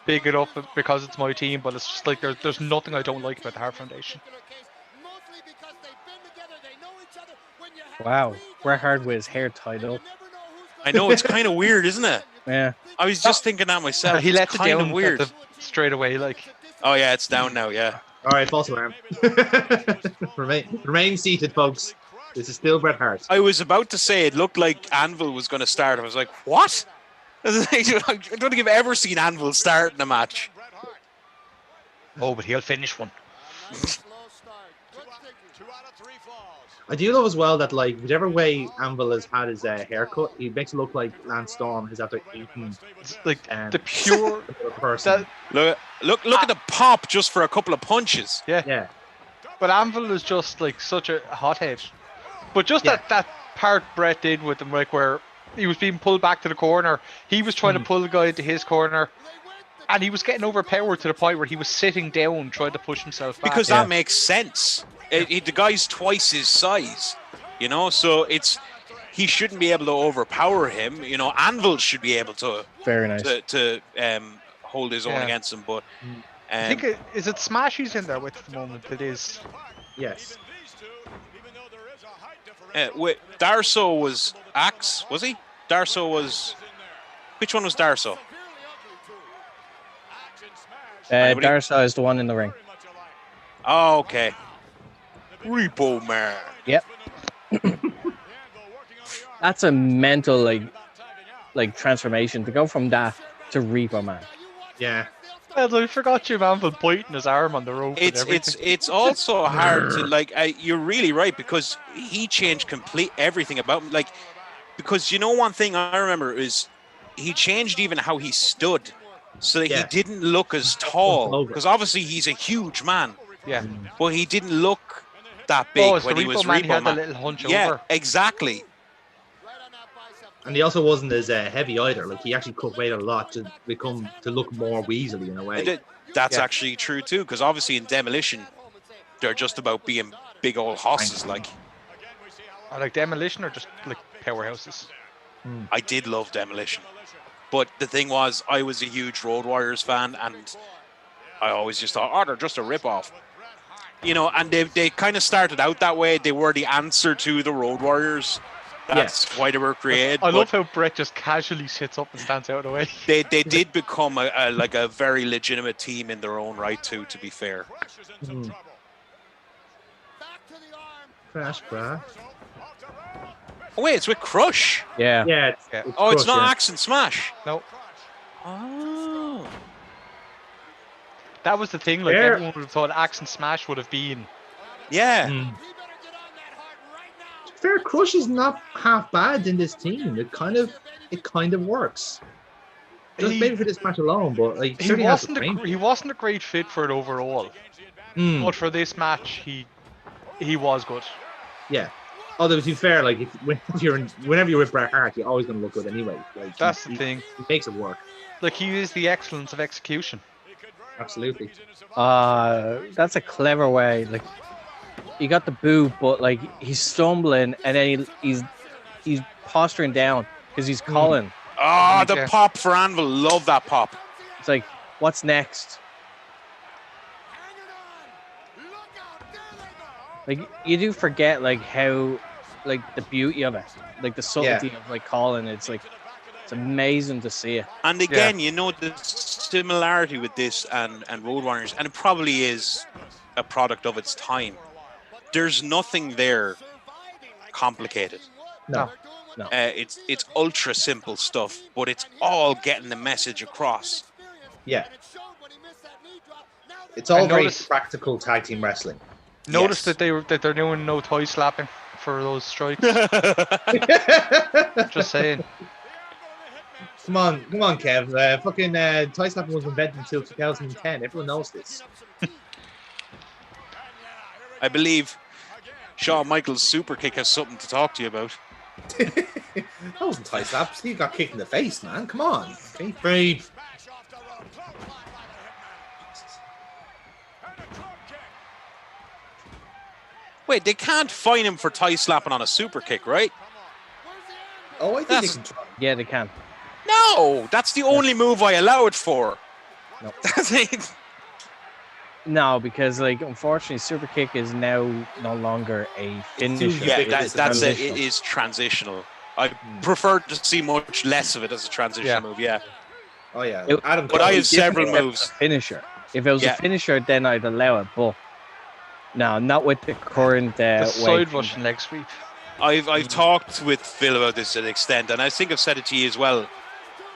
big it up because it's my team, but it's just like there's nothing I don't like about the Heart Foundation. Wow. Bret Hart with his hair tied up. I know it's kind of weird, isn't it? Yeah. I was just thinking that myself. He It's lets it kind down of weird. straight away. Like, Oh yeah, it's down now. Yeah. All right, false alarm. remain seated, folks. This is still Bret Hart. I was about to say it looked like Anvil was going to start. I was like, what? I don't think I've ever seen Anvil start in a match. oh, but he'll finish one. I do love as well that like whichever way Anvil has had his haircut, he makes it look like Lance Storm has after eaten It's like the pure person. Look at the pop just for a couple of punches. Yeah. But Anvil is just like such a hothead. But just that part Brett did with him, like where he was being pulled back to the corner, he was trying to pull the guy into his corner, and he was getting overpowered to the point where he was sitting down trying to push himself back. Because that makes sense. The guy's twice his size, so he shouldn't be able to overpower him. Anvil should be able to Very nice. to hold his own against him. But I think is it Smash he's in there with at the moment? It is. Yes. Darso was Axe, was he? Darso was. Which one was Darso? Darso is the one in the ring. Oh, okay. Repo Man. Yep. That's a mental like transformation to go from that to Repo Man. Yeah. Well, I forgot you, Anvil biting his arm on the rope. It's also hard to you're really right, because he changed everything about him. Like, because one thing I remember is he changed even how he stood, so that he didn't look as tall. Because obviously he's a huge man. Yeah. But he didn't look that big when he was Repo Man. He had a little hunch over. Yeah, exactly. And he also wasn't as heavy either. Like he actually cut weight a lot to look more weaselly in a way. That's actually true too, because obviously in Demolition, they're just about being big old hosses. Like Demolition are just like powerhouses. I did love Demolition, but the thing was, I was a huge Road Warriors fan, and I always just thought, they're just a rip-off. And they kind of started out that way. They were the answer to the Road Warriors. That's why they were created. I love how Brett just casually sits up and stands out of the way. They did become a very legitimate team in their own right too, to be fair. Crash, brah. Oh wait, it's with Crush. Yeah. Yeah. It's not Axe and Smash. No. Oh. That was the thing. Like everyone would have thought Axe and Smash would have been. Yeah. Fair, Crush is not half bad in this team. It kind of works. Just maybe for this match alone, but like he wasn't a great fit for it overall. But for this match, he was good. Yeah. Although to be fair, like whenever you're with Bret Hart, you're always going to look good anyway. Like that's the thing. He makes it work. Like he is the excellence of execution. Absolutely. That's a clever way. Like he got the boot, but like he's stumbling, and then he's posturing down because he's calling. The pop for Anvil. Love that pop. It's like, what's next? Like you do forget like how like the beauty of it, like the subtlety of like calling. It's like it's amazing to see it. And again, the similarity with this and Road Warriors, and it probably is a product of its time. There's nothing there complicated. No. It's ultra simple stuff, but it's all getting the message across. Yeah. It's all very practical tag team wrestling. Notice that they're doing no toy slapping for those strikes. Just saying. Come on, Kev. Fucking toy slapping was invented until 2010. Everyone knows this. I believe Shawn Michaels' super kick has something to talk to you about. That wasn't tie slap. Steve got kicked in the face, man. Come on. Be brave. Wait, they can't fine him for tie slapping on a super kick, right? Oh, I think they can try. Yeah, they can. No, that's the only move I allow it for. No. No, because like unfortunately, super kick is now no longer a finisher. Yeah, It's that's it. transitional. It is transitional. I prefer to see much less of it as a transitional move. Yeah, Oh yeah, It- Adam but I Cole. have several If it was moves. a finisher. If it was Yeah. a finisher, then I'd allow it. But no, not with the current The way. side Russian leg sweep. I've talked with Phil about this to an extent, and I think I've said it to you as well.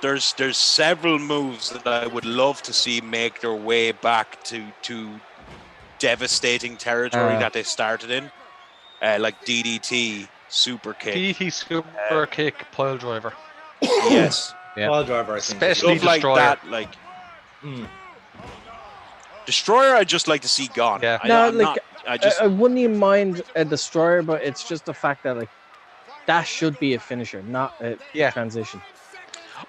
There's several moves that I would love to see make their way back to devastating territory that they started in, like DDT, super kick. DDT super kick, pile driver. Yes, Yeah. Pile driver, I think. Especially stuff like Destroyer. that. Like Destroyer, I'd just like to see gone. Yeah. I wouldn't even mind a destroyer, but it's just the fact that like that should be a finisher, not a transition.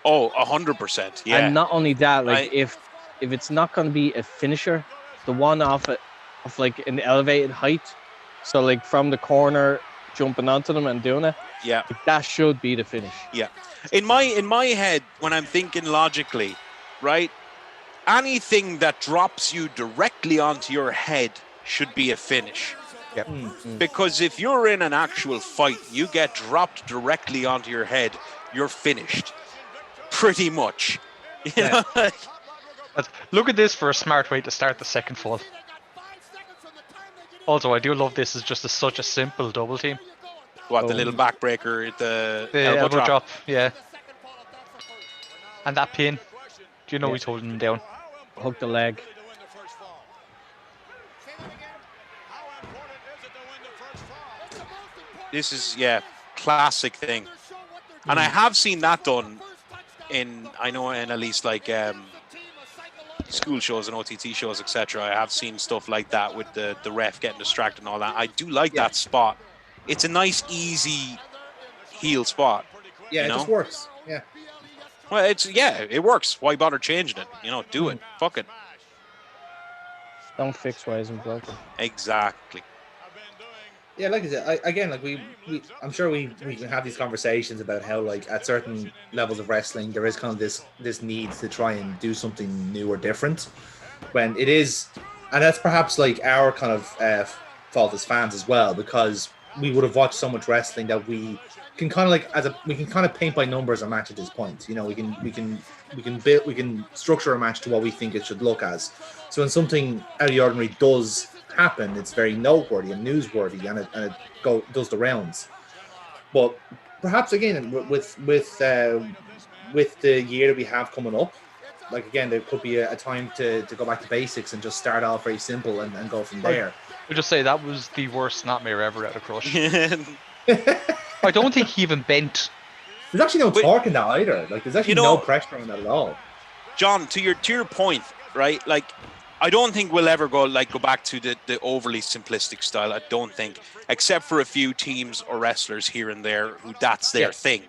Oh, 100%. Yeah. And not only that, like I- if it's not going to be a finisher, the one of like an elevated height, so like from the corner jumping onto them and doing it, Yeah. like, that should be the finish. Yeah. In my head, when I'm thinking logically, right? Anything that drops you directly onto your head should be a finish. Yep. Because if you're in an actual fight, you get dropped directly onto your head, you're finished. Pretty much. You know? Look at this for a smart way to start the second fall. Also, I do love this as just such a simple double team. What, the little backbreaker, the elbow drop, yeah. And that pin, do you know he's holding him down? Hook the leg. This is, classic thing. And I have seen that done in at least like school shows and OTT shows, etc. I have seen stuff like that with the ref getting distracted and all that. I do like that spot. It's a nice, easy heel spot. Yeah, it just works. Yeah. Well, it works. Why bother changing it? Do it. Fuck it. Don't fix what isn't broken. Exactly. Yeah, like I said, I'm sure we can have these conversations about how, like, at certain levels of wrestling, there is kind of this need to try and do something new or different. When it is, and that's perhaps like our kind of fault as fans as well, because we would have watched so much wrestling that we can kind of paint by numbers a match at this point. We can structure a match to what we think it should look as. So when something out of the ordinary does happen, it's very noteworthy and newsworthy, and it does the rounds. But perhaps again with the year that we have coming up, like, again, there could be a time to go back to basics and just start off very simple and go from there. I'll just say that was the worst nightmare ever out of Crush. I don't think he even bent. There's actually no torque in that either. Like, there's actually no pressure on that at all. John, to your point, right? Like, I don't think we'll ever go back to the overly simplistic style. I don't think, except for a few teams or wrestlers here and there who that's their thing.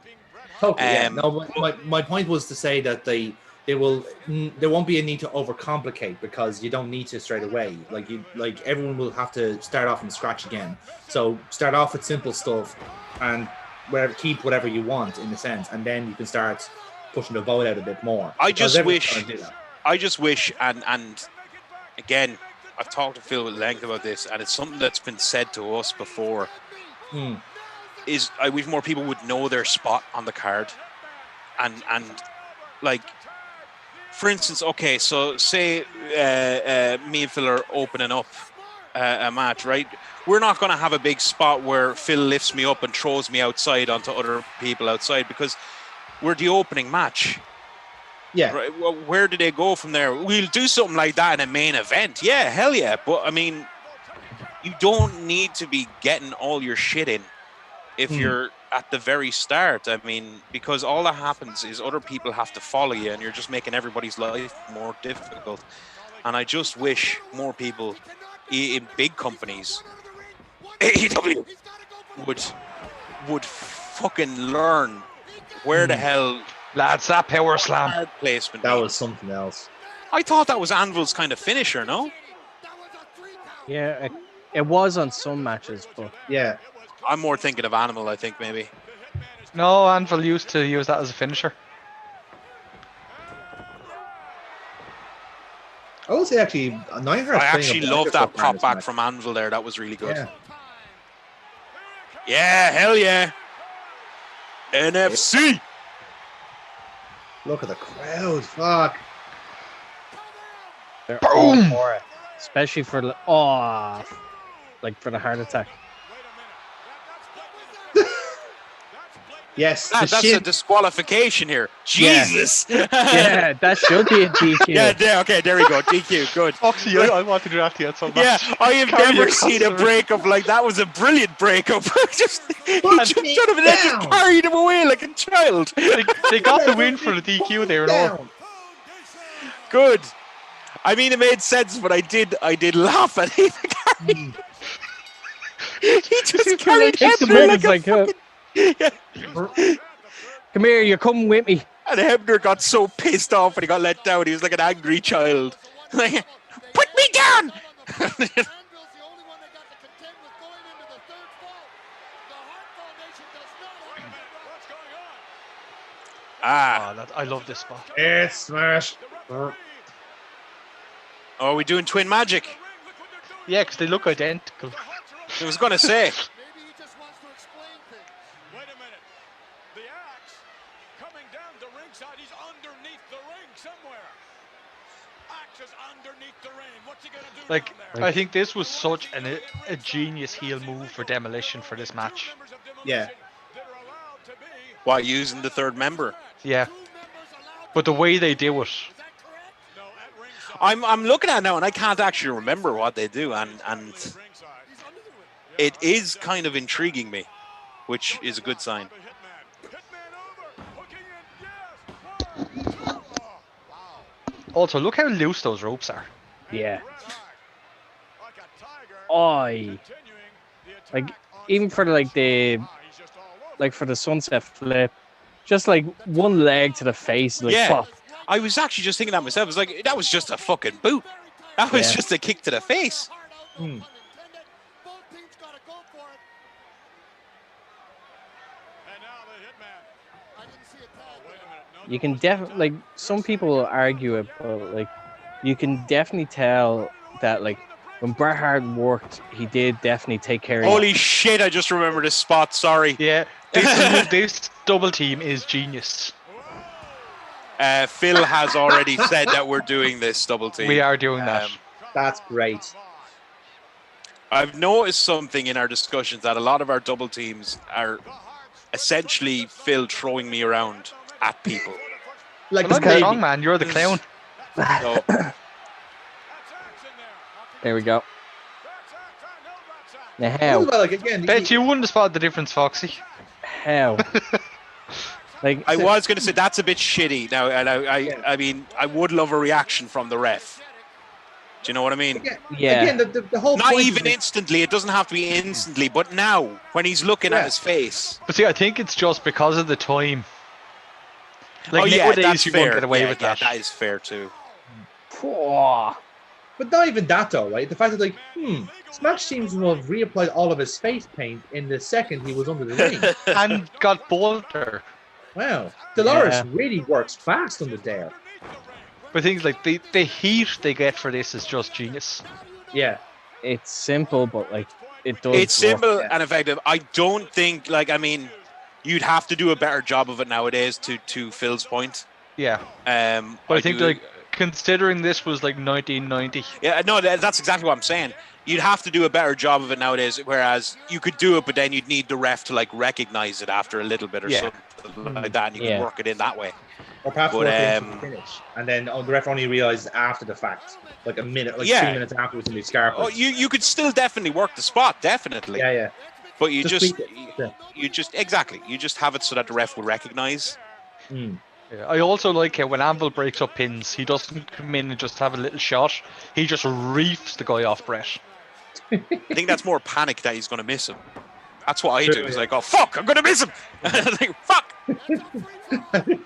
Okay. No, my point was to say that there won't be a need to overcomplicate, because you don't need to straight away. Like everyone will have to start off from scratch again. So start off with simple stuff and keep whatever you want in a sense, and then you can start pushing the boat out a bit more. I just wish, and again, I've talked to Phil at length about this, and it's something that's been said to us before. Is I wish more people would know their spot on the card, and like, for instance, okay, so say me and Phil are opening up a match, right? We're not going to have a big spot where Phil lifts me up and throws me outside onto other people outside, because we're the opening match. Yeah. Right. Well, where do they go from there? We'll do something like that in a main event. Yeah, hell yeah. But I mean, you don't need to be getting all your shit in if you're at the very start. I mean, because all that happens is other people have to follow you, and you're just making everybody's life more difficult. And I just wish more people in big companies, AEW, would fucking learn where the hell. Lads, that power slam placement. That was something else. I thought that was Anvil's kind of finisher, no? Yeah, it was on some matches, but yeah, I'm more thinking of Animal. I think maybe. No, Anvil used to use that as a finisher. I would say actually, Neidhart. I actually love that pop back from Anvil there. That was really good. Yeah. Yeah, hell yeah. NFC. Look at the crowd. Fuck. They're all for it, especially for like for the heart attack. Yes. That's a disqualification here. Jesus. Yeah, that should be a DQ. Yeah, okay, there we go. DQ, good. Foxy, I want to do that to you at some Yeah, match. I have never seen a breakup like that. Was a brilliant breakup. He just jumped out of it and just carried him away like a child. They got the win for the DQ there and all. Good. I mean, it made sense, but I did laugh at him. He just carried Hebner like a Come here, you're coming with me. And Hebner got so pissed off when he got let down. He was like an angry child. Like, put me down! I love this spot. It's smash. Oh, are we doing twin magic? Yeah, because they look identical. I was going to say. Maybe he just wants to explain things. Wait a minute. The axe coming down to ringside. He's underneath the ring somewhere. Axe is underneath the ring. What's he going to do Like, down there? I think this was such a genius heel move for Demolition for this match. Yeah. Why, using the third member? Yeah. But the way they do it. I'm looking at it now and I can't actually remember what they do, and it is kind of intriguing me, which is a good sign. Also, look how loose those ropes are. Yeah. Like even for for the sunset flip, just like one leg to the face, like Yeah. pop. I was actually just thinking that myself. I was like, that was just a fucking boot. That was just a kick to the face. You can definitely some people argue it, but like you can definitely tell that like when Bret Hart worked, he did definitely take care of Holy shit! I just remembered this spot. Sorry. Yeah, this double team is genius. Phil has already said that we're doing this double team. We are doing that. That's great. I've noticed something in our discussions that a lot of our double teams are essentially Phil throwing me around at people. Like I'm the strong man, you're the clown. So, There we go. Now how? Like, again, Bet you wouldn't have spotted the difference, Foxy. How? Like I was going to say that's a bit shitty now, and I mean I would love a reaction from the ref. Do you know what I mean? Yeah. Again, the whole Not point even is instantly. It doesn't have to be instantly, but now when he's looking at his face. But see, I think it's just because of the time. Like, Oh yeah, nowadays that's you fair. won't get away Yeah, with yeah, that. that is fair too. But not even that though, right? The fact that Smash seems to have reapplied all of his face paint in the second he was under the ring. And got bolder. Wow. Dolores really works fast under there. But things like the heat they get for this is just genius. Yeah. It's simple, but like it does. It's simple work. and effective. I don't think, like, I mean, you'd have to do a better job of it nowadays. To Phil's point. Yeah. But I think like considering this was like 1990. Yeah, no, that's exactly what I'm saying. You'd have to do a better job of it nowadays, whereas you could do it, but then you'd need the ref to like recognize it after a little bit or something like that, and you could work it in that way. Or perhaps work it into the finish, and then the ref only realizes after the fact, like a minute, like 2 minutes afterwards, and they scarf. Oh, you could still definitely work the spot, definitely. Yeah. But you just exactly. you just have it so that the ref will recognize. Yeah, I also like how when Anvil breaks up pins, he doesn't come in and just have a little shot. He just reefs the guy off Brett. I think that's more panic that he's going to miss him. That's what I do. It's like, oh fuck, I'm going to miss him. Like, fuck.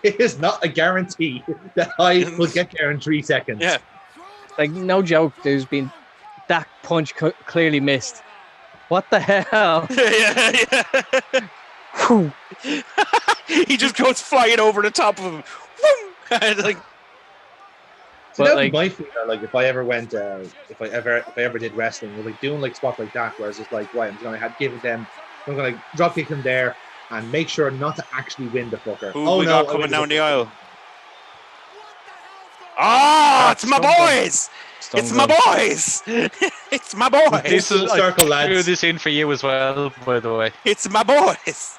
It is not a guarantee that I will get there in 3 seconds. Yeah. Like no joke. There's been that punch clearly missed. What the hell? He just goes flying over the top of him. Like, So But that was like, my fear. Like if I ever went, if I ever did wrestling, was like doing like spots like that, where it's just like, right, I'm gonna have given them, I'm gonna drop kick them there and make sure not to actually win the fucker. Who Oh we no, got I coming win down the fucker. aisle? Oh, it's my Stun gun. boys! Stun It's my gun. boys! It's my boys! This is Full circle, I threw lads. this in for you as well, by the way. It's my boys!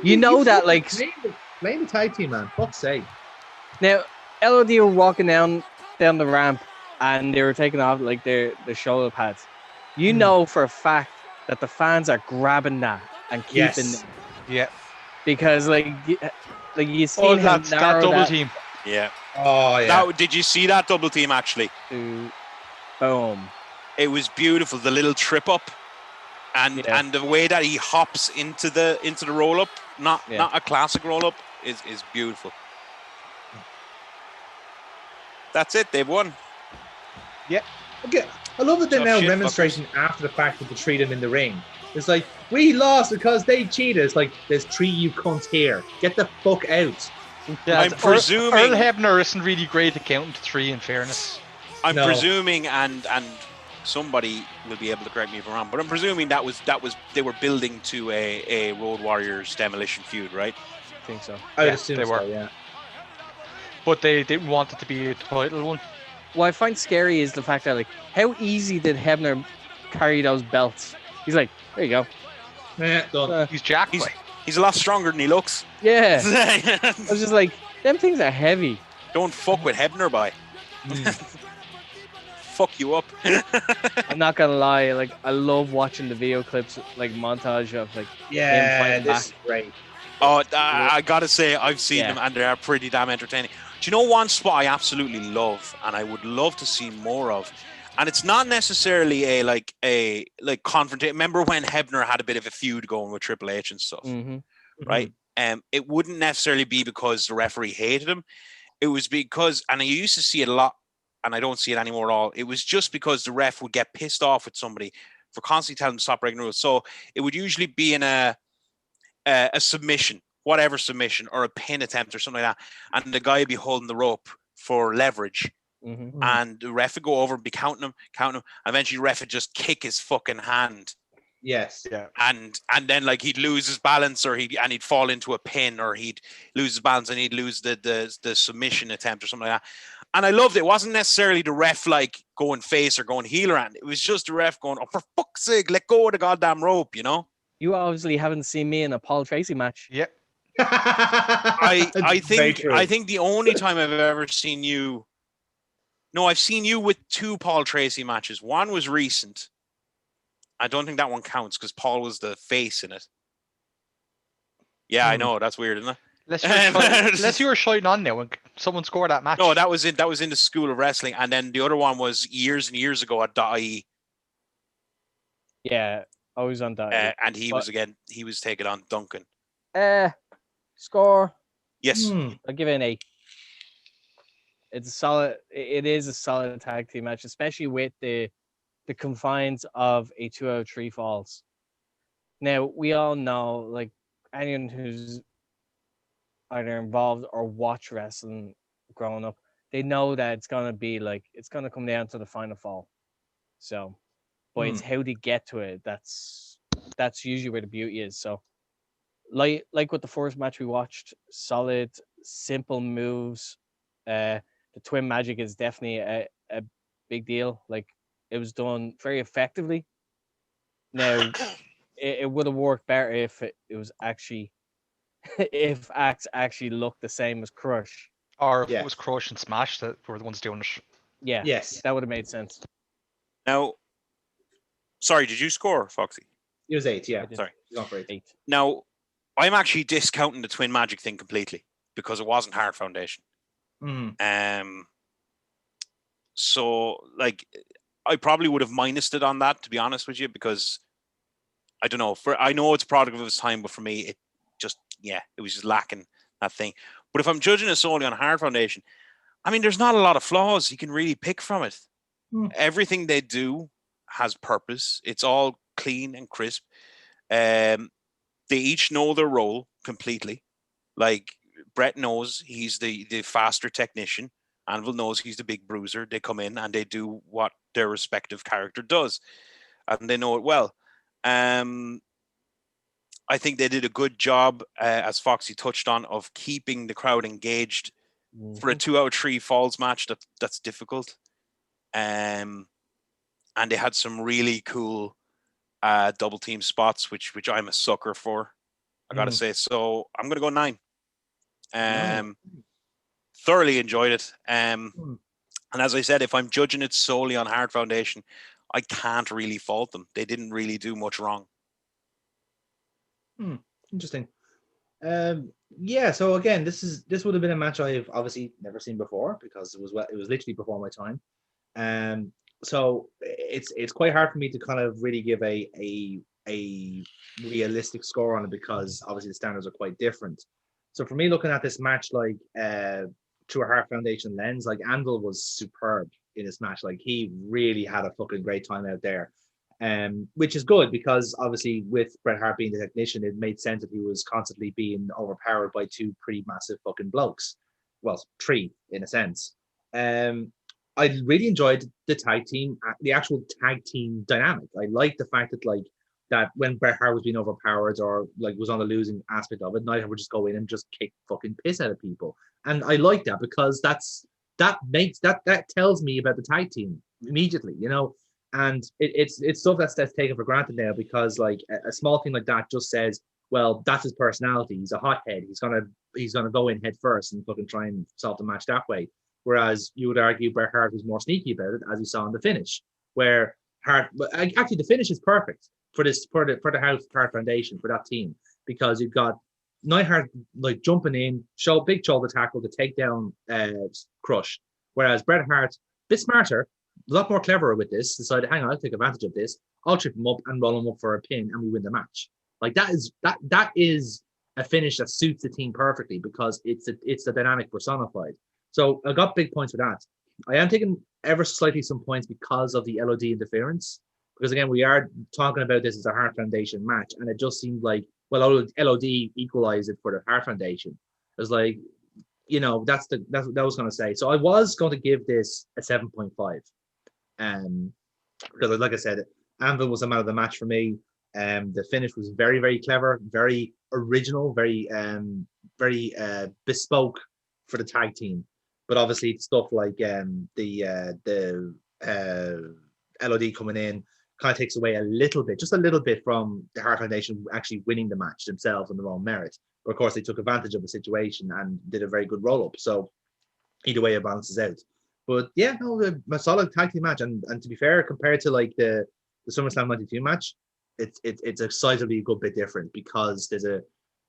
You know that, like, playing the tag team, man. Fuck's sake. now LOD were walking down the ramp and they were taking off like their shoulder pads. You know for a fact that the fans are grabbing that and keeping Yes. it Yeah. because like you see Oh, how that's that narrow double that team. Yeah. Oh yeah. Now, did you see that double team actually? boom. It was beautiful. The little trip up and the way that he hops into the roll up, not a classic roll up, is beautiful. That's it. They've won. Yeah. Okay. I love that they're Tough now shit, remonstrating after the fact that they treat him in the ring. It's like, we lost because they cheated. It's like, there's 3 you cunts here. Get the fuck out. Yeah, I'm presuming Earl Hebner isn't really great at counting to 3 in fairness. I'm presuming, and somebody will be able to correct me if I'm wrong, but I'm presuming that was they were building to a Road Warriors demolition feud, right? I think so. I would assume they so, were. yeah. But they didn't want it to be a title one. What I find scary is the fact that like how easy did Hebner carry those belts? He's like, there you go. Yeah, done. He's Jack. He's a lot stronger than he looks. Yeah. I was just like, them things are heavy. Don't fuck with Hebner, boy. Fuck you up. I'm not gonna lie, like I love watching the video clips, like montage of like him fighting this back. is great. Oh, I gotta say, I've seen them and they are pretty damn entertaining. Do you know one spot I absolutely love and I would love to see more of? And it's not necessarily a confrontation. Remember when Hebner had a bit of a feud going with Triple H and stuff, right? It wouldn't necessarily be because the referee hated him. It was because, and I used to see it a lot, and I don't see it anymore at all. It was just because the ref would get pissed off with somebody for constantly telling them to stop breaking rules. So it would usually be in a submission, whatever submission, or a pin attempt or something like that. And the guy would be holding the rope for leverage. And the ref would go over and be counting him. And eventually the ref would just kick his fucking hand. Yes. Yeah. And then like he'd lose his balance or he'd fall into a pin or he'd lose his balance and he'd lose the submission attempt or something like that. And I loved it. It wasn't necessarily the ref like going face or going heel around. It was just the ref going, oh, for fuck's sake, let go of the goddamn rope, you know? You obviously haven't seen me in a Paul Tracy match. Yep. I think the only time I've ever seen you. No, I've seen you with 2 Paul Tracy matches. One was recent. I don't think that one counts because Paul was the face in it. Yeah, I know. That's weird, isn't it? Unless you were shouting on there when someone scored that match. No, that was it. That was in the School of Wrestling. And then the other one was years and years ago at .ie. Yeah, always on .ie. And he was taking on Duncan. Score. Yes. I'll give it an 8. It's a solid. It is a solid tag team match, especially with the confines of a 2 out of 3 falls. Now we all know, like anyone who's either involved or watched wrestling growing up, they know that it's gonna come down to the final fall. So, but it's how they get to it. That's usually where the beauty is. So, like with the first match we watched, solid, simple moves. The twin magic is definitely a big deal. Like it was done very effectively. Now, it would have worked better if it was actually if Axe actually looked the same as Crush. Or if it was Crush and Smash that were the ones doing it. Yeah. Yes. That would have made sense. Now, sorry, did you score, Foxy? It was 8, yeah. Sorry. Not for 8. Now, I'm actually discounting the twin magic thing completely because it wasn't Hard Foundation. So like I probably would have minused it on that, to be honest with you, because I don't know, I know it's a product of its time, but for me it was just lacking that thing. But if I'm judging it solely on Hard Foundation, I mean there's not a lot of flaws you can really pick from it. Everything they do has purpose. It's all clean and crisp. They each know their role completely. Like Brett knows he's the faster technician, Anvil knows he's the big bruiser. They come in and they do what their respective character does, and they know it well. I think they did a good job, as Foxy touched on, of keeping the crowd engaged for a 2 out of 3 falls match. That's difficult. And they had some really cool double team spots, which I'm a sucker for, I gotta say. So I'm gonna go 9. Thoroughly enjoyed it. And as I said, if I'm judging it solely on Heart Foundation, I can't really fault them. They didn't really do much wrong. Interesting. Yeah. So again, this would have been a match I've obviously never seen before because it was literally before my time. So it's quite hard for me to kind of really give a realistic score on it because obviously the standards are quite different. So for me, looking at this match like through a Heart Foundation lens, like Anvil was superb in this match. Like he really had a fucking great time out there. Which is good because obviously with Bret Hart being the technician, it made sense that he was constantly being overpowered by 2 pretty massive fucking blokes. Well, 3 in a sense. I really enjoyed the tag team, the actual tag team dynamic. I liked the fact that when Bret Hart was being overpowered or like was on the losing aspect of it, Nightheart would just go in and just kick fucking piss out of people. And I like that because that tells me about the tag team immediately, you know. And it's stuff that's taken for granted now because like a small thing like that just says, well, that's his personality. He's a hothead. He's gonna go in head first and fucking try and solve the match that way. Whereas you would argue Bret Hart was more sneaky about it, as you saw in the finish, where Hart. Actually, the finish is perfect for the Hart Foundation for that team because you've got Neidhart like jumping in, big shoulder tackle to take down Crush, whereas Bret Hart, a bit smarter. A lot more cleverer with this, decided, hang on, I'll take advantage of this. I'll trip him up and roll him up for a pin, and we win the match. Like that is a finish that suits the team perfectly because it's the dynamic personified. So I got big points for that. I am taking ever slightly some points because of the LOD interference. Because again, we are talking about this as a Heart Foundation match, and it just seemed like, well, LOD equalized it for the Heart Foundation. It was like, you know, that's what I was going to say. So I was going to give this a 7.5. Because like I said, Anvil was a man of the match for me. The finish was very, very clever, very original, very bespoke for the tag team. But obviously stuff like the LOD coming in kind of takes away just a little bit from the Heart Foundation actually winning the match themselves on their own merit. But of course, they took advantage of the situation and did a very good roll up. So either way, it balances out. But yeah, no, a solid tag team match, and to be fair, compared to like the SummerSlam 92 match, it's decidedly a good bit different because there's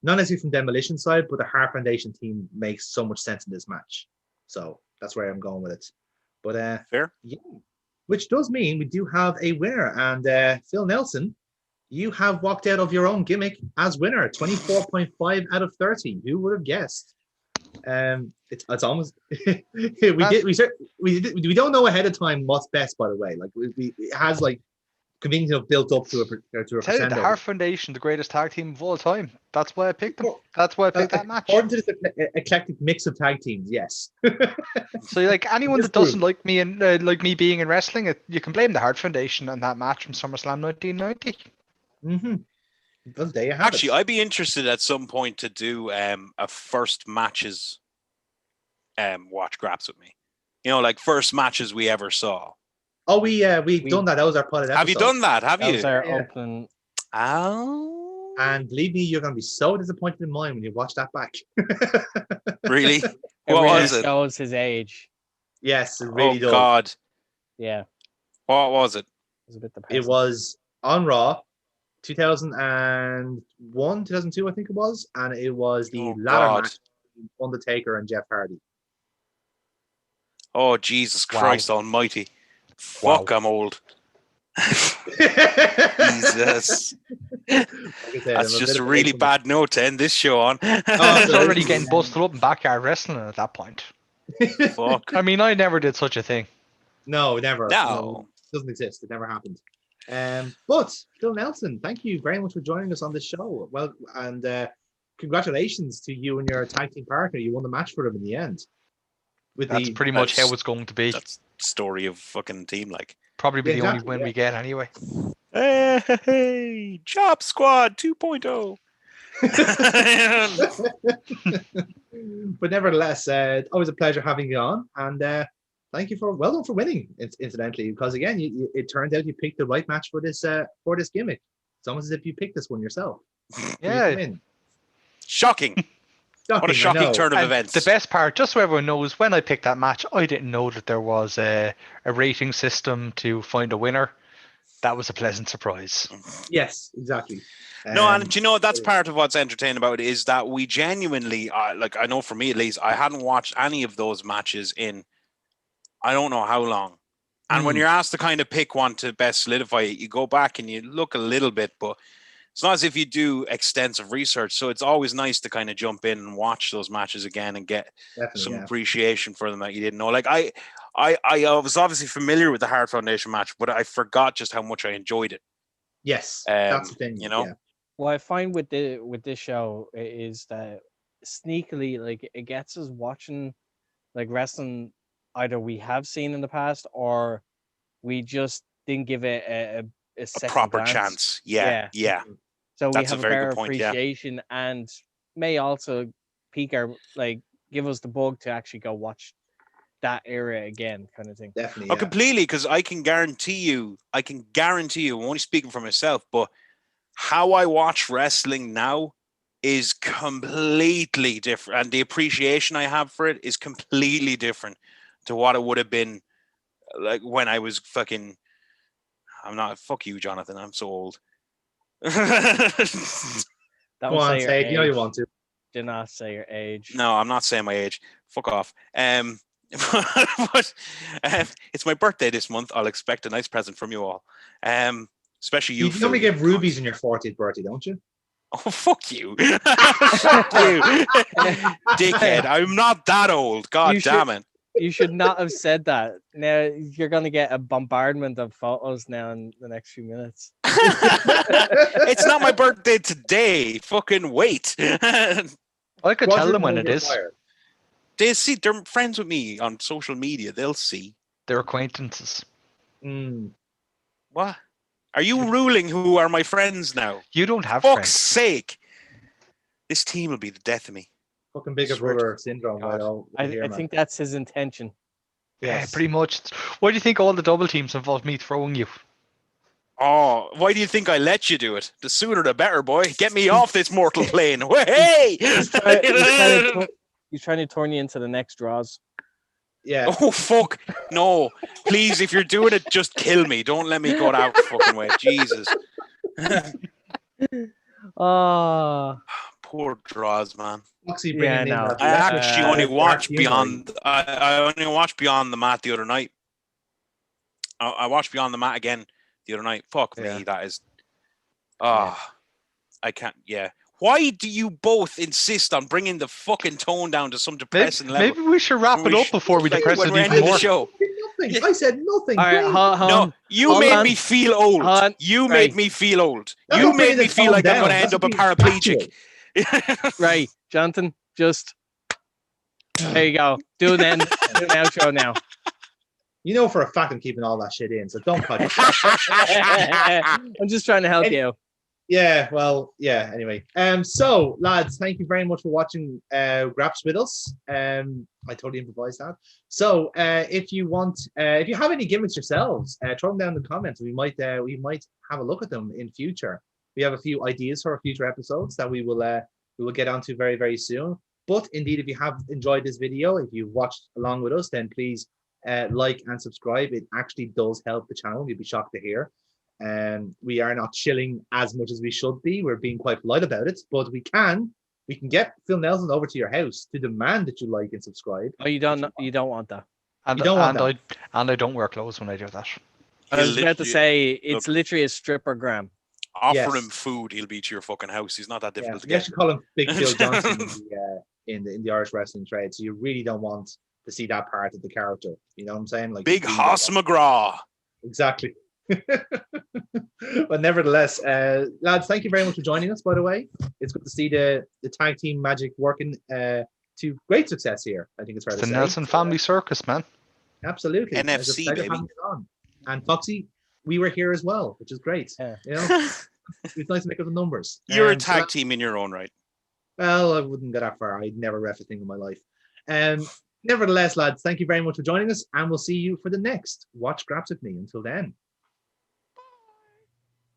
not necessarily from Demolition side, but the Heart Foundation team makes so much sense in this match. So that's where I'm going with it. But fair, yeah, which does mean we do have a winner, and Phil Nelson, you have walked out of your own gimmick as winner, 24.5 out of 30. Who would have guessed? It's almost we don't know ahead of time what's best, by the way. Like it has like conveniently built up to a percent. The Heart Foundation, the greatest tag team of all time. That's why I picked them. That's why I picked that match. According to this eclectic mix of tag teams, yes. So like anyone that doesn't like me and like me being in wrestling, you can blame the Heart Foundation on that match from SummerSlam 1990. Well, there you have Actually, I'd be interested at some point to do a first matches watch Graps with me. You know, like first matches we ever saw. Oh, we done that. That was our pilot episode. Have you done that? Have you? That was our open. Oh. And believe me, you're going to be so disappointed in mine when you watch that back. Really? It What really was it? shows his age. Yes, it really does. Oh God. Yeah. What was it? It was a bit It was on Raw, 2001, 2002, I think it was, and it was the ladder match between Undertaker and Jeff Hardy. Oh Jesus Christ Almighty! Fuck, I'm old. Jesus. Like I said, That's just a really bad note to end this show on. It's already getting busted up in backyard wrestling at that point. Fuck. I mean, I never did such a thing. No, never. No. It doesn't exist. It never happened. But Phil Nelson, thank you very much for joining us on this show. Well, and congratulations to you and your tag team partner. You won the match for them in the end. That's pretty much how it's going to be. That's the story of fucking team, like. Probably be Yeah, the only exactly, win yeah. we get anyway. Hey, Job Squad 2.0. But nevertheless, always a pleasure having you on, and thank you well done for winning. Incidentally, because again, it turned out you picked the right match for this gimmick. It's almost as if you picked this one yourself. Yeah. Shocking. What a shocking turn of events. The best part, just so everyone knows, when I picked that match, I didn't know that there was a rating system to find a winner. That was a pleasant surprise. Yes, exactly. No, and you know, that's part of what's entertaining about it is that we genuinely, like, I know for me at least, I hadn't watched any of those matches in I don't know how long. And when you're asked to kind of pick one to best solidify it, you go back and you look a little bit, but it's not as if you do extensive research. So it's always nice to kind of jump in and watch those matches again and get some appreciation for them that you didn't know. Like I was obviously familiar with the Hart Foundation match, but I forgot just how much I enjoyed it. Yes, that's the thing. You know, yeah. What I find with this show is that sneakily, like, it gets us watching like wrestling either we have seen in the past or we just didn't give it a second proper glance. chance. Yeah. So That's we have a a very better good point, appreciation and may also pique our, like, give us the bug to actually go watch that era again, kind of thing. Definitely. Oh, completely, because I can guarantee you, I'm only speaking for myself, but how I watch wrestling now is completely different. And the appreciation I have for it is completely different to what it would have been like when I was fucking, fuck you, Jonathan, I'm so old. Go on, say it. You know you want to. Do not say your age. No, I'm not saying my age. Fuck off. But it's my birthday this month. I'll expect a nice present from you all. Especially you. You only give rubies in your 40th birthday, don't you? Oh, fuck you. Fuck you. Dickhead. I'm not that old. God damn it. You should not have said that. Now you're going to get a bombardment of photos now in the next few minutes. It's not my birthday today. Fucking wait. I could tell them when it is. They see. They're friends with me on social media. They'll see. They're acquaintances. What? Are you ruling who are my friends now? You don't have Fuck's friends. sake. This team will be the death of me. Fucking bigger brother syndrome. I think that's his intention. Yeah, pretty much. Why do you think all the double teams involve me throwing you? Oh, why do you think I let you do it? The sooner the better, boy. Get me off this mortal plane. Hey! He's trying to turn you into the next draws. Yeah. Oh, fuck. No. Please, if you're doing it, just kill me. Don't let me go that fucking way. Jesus. Poor draws, man. I actually only watched Beyond. I only watched Beyond the Mat the other night. I watched Beyond the Mat again the other night. Fuck me, that is. I can't. Yeah. Why do you both insist on bringing the fucking tone down to some depressing level? Maybe we should wrap it up before we depress it even more. Nothing. I said nothing. All right, no, you made me feel old. You made me feel old. You made me feel like I'm going to end up a paraplegic. Right, Jonathan, just there you go. Do an outro now. You know for a fact I'm keeping all that shit in, so don't cut it. I'm just trying to help you. Yeah, well, yeah, anyway. So, lads, thank you very much for watching Graps with us. I totally improvised that. So, if you have any gimmicks yourselves, throw them down in the comments. We might have a look at them in future. We have a few ideas for future episodes that we will get onto very, very soon. But indeed, if you have enjoyed this video, if you've watched along with us, then please like and subscribe. It actually does help the channel. You'll be shocked to hear. We are not chilling as much as we should be. We're being quite polite about it, but we can get Phil Nelson over to your house to demand that you like and subscribe. Oh, you don't want that. And I don't wear clothes when I do that. I was about to say it's literally a stripper gram. Offer him food, he'll be to your fucking house. He's not that difficult to get. You actually call him Big Phil Johnson in the Irish wrestling trade. So you really don't want to see that part of the character. You know what I'm saying? Like Big Hoss McGraw. Exactly. But nevertheless, lads, thank you very much for joining us. By the way, it's good to see the tag team magic working to great success here. I think it's fair It's to the say. Nelson family circus, man. Absolutely. NFC, It's a pleasure baby. having you on. And Foxy, we were here as well, which is great. Yeah. You know, it's nice to make up the numbers. You're a So tag team in your own right. well, I wouldn't go that far. I'd never ref a thing in my life. Nevertheless, lads, thank you very much for joining us, and we'll see you for the next Watch Graps with me. Until then.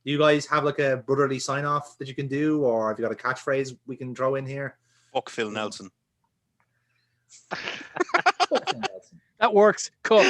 Do you guys have like a brotherly sign off that you can do, or have you got a catchphrase we can throw in here? Fuck Phil Nelson. That works. Cool.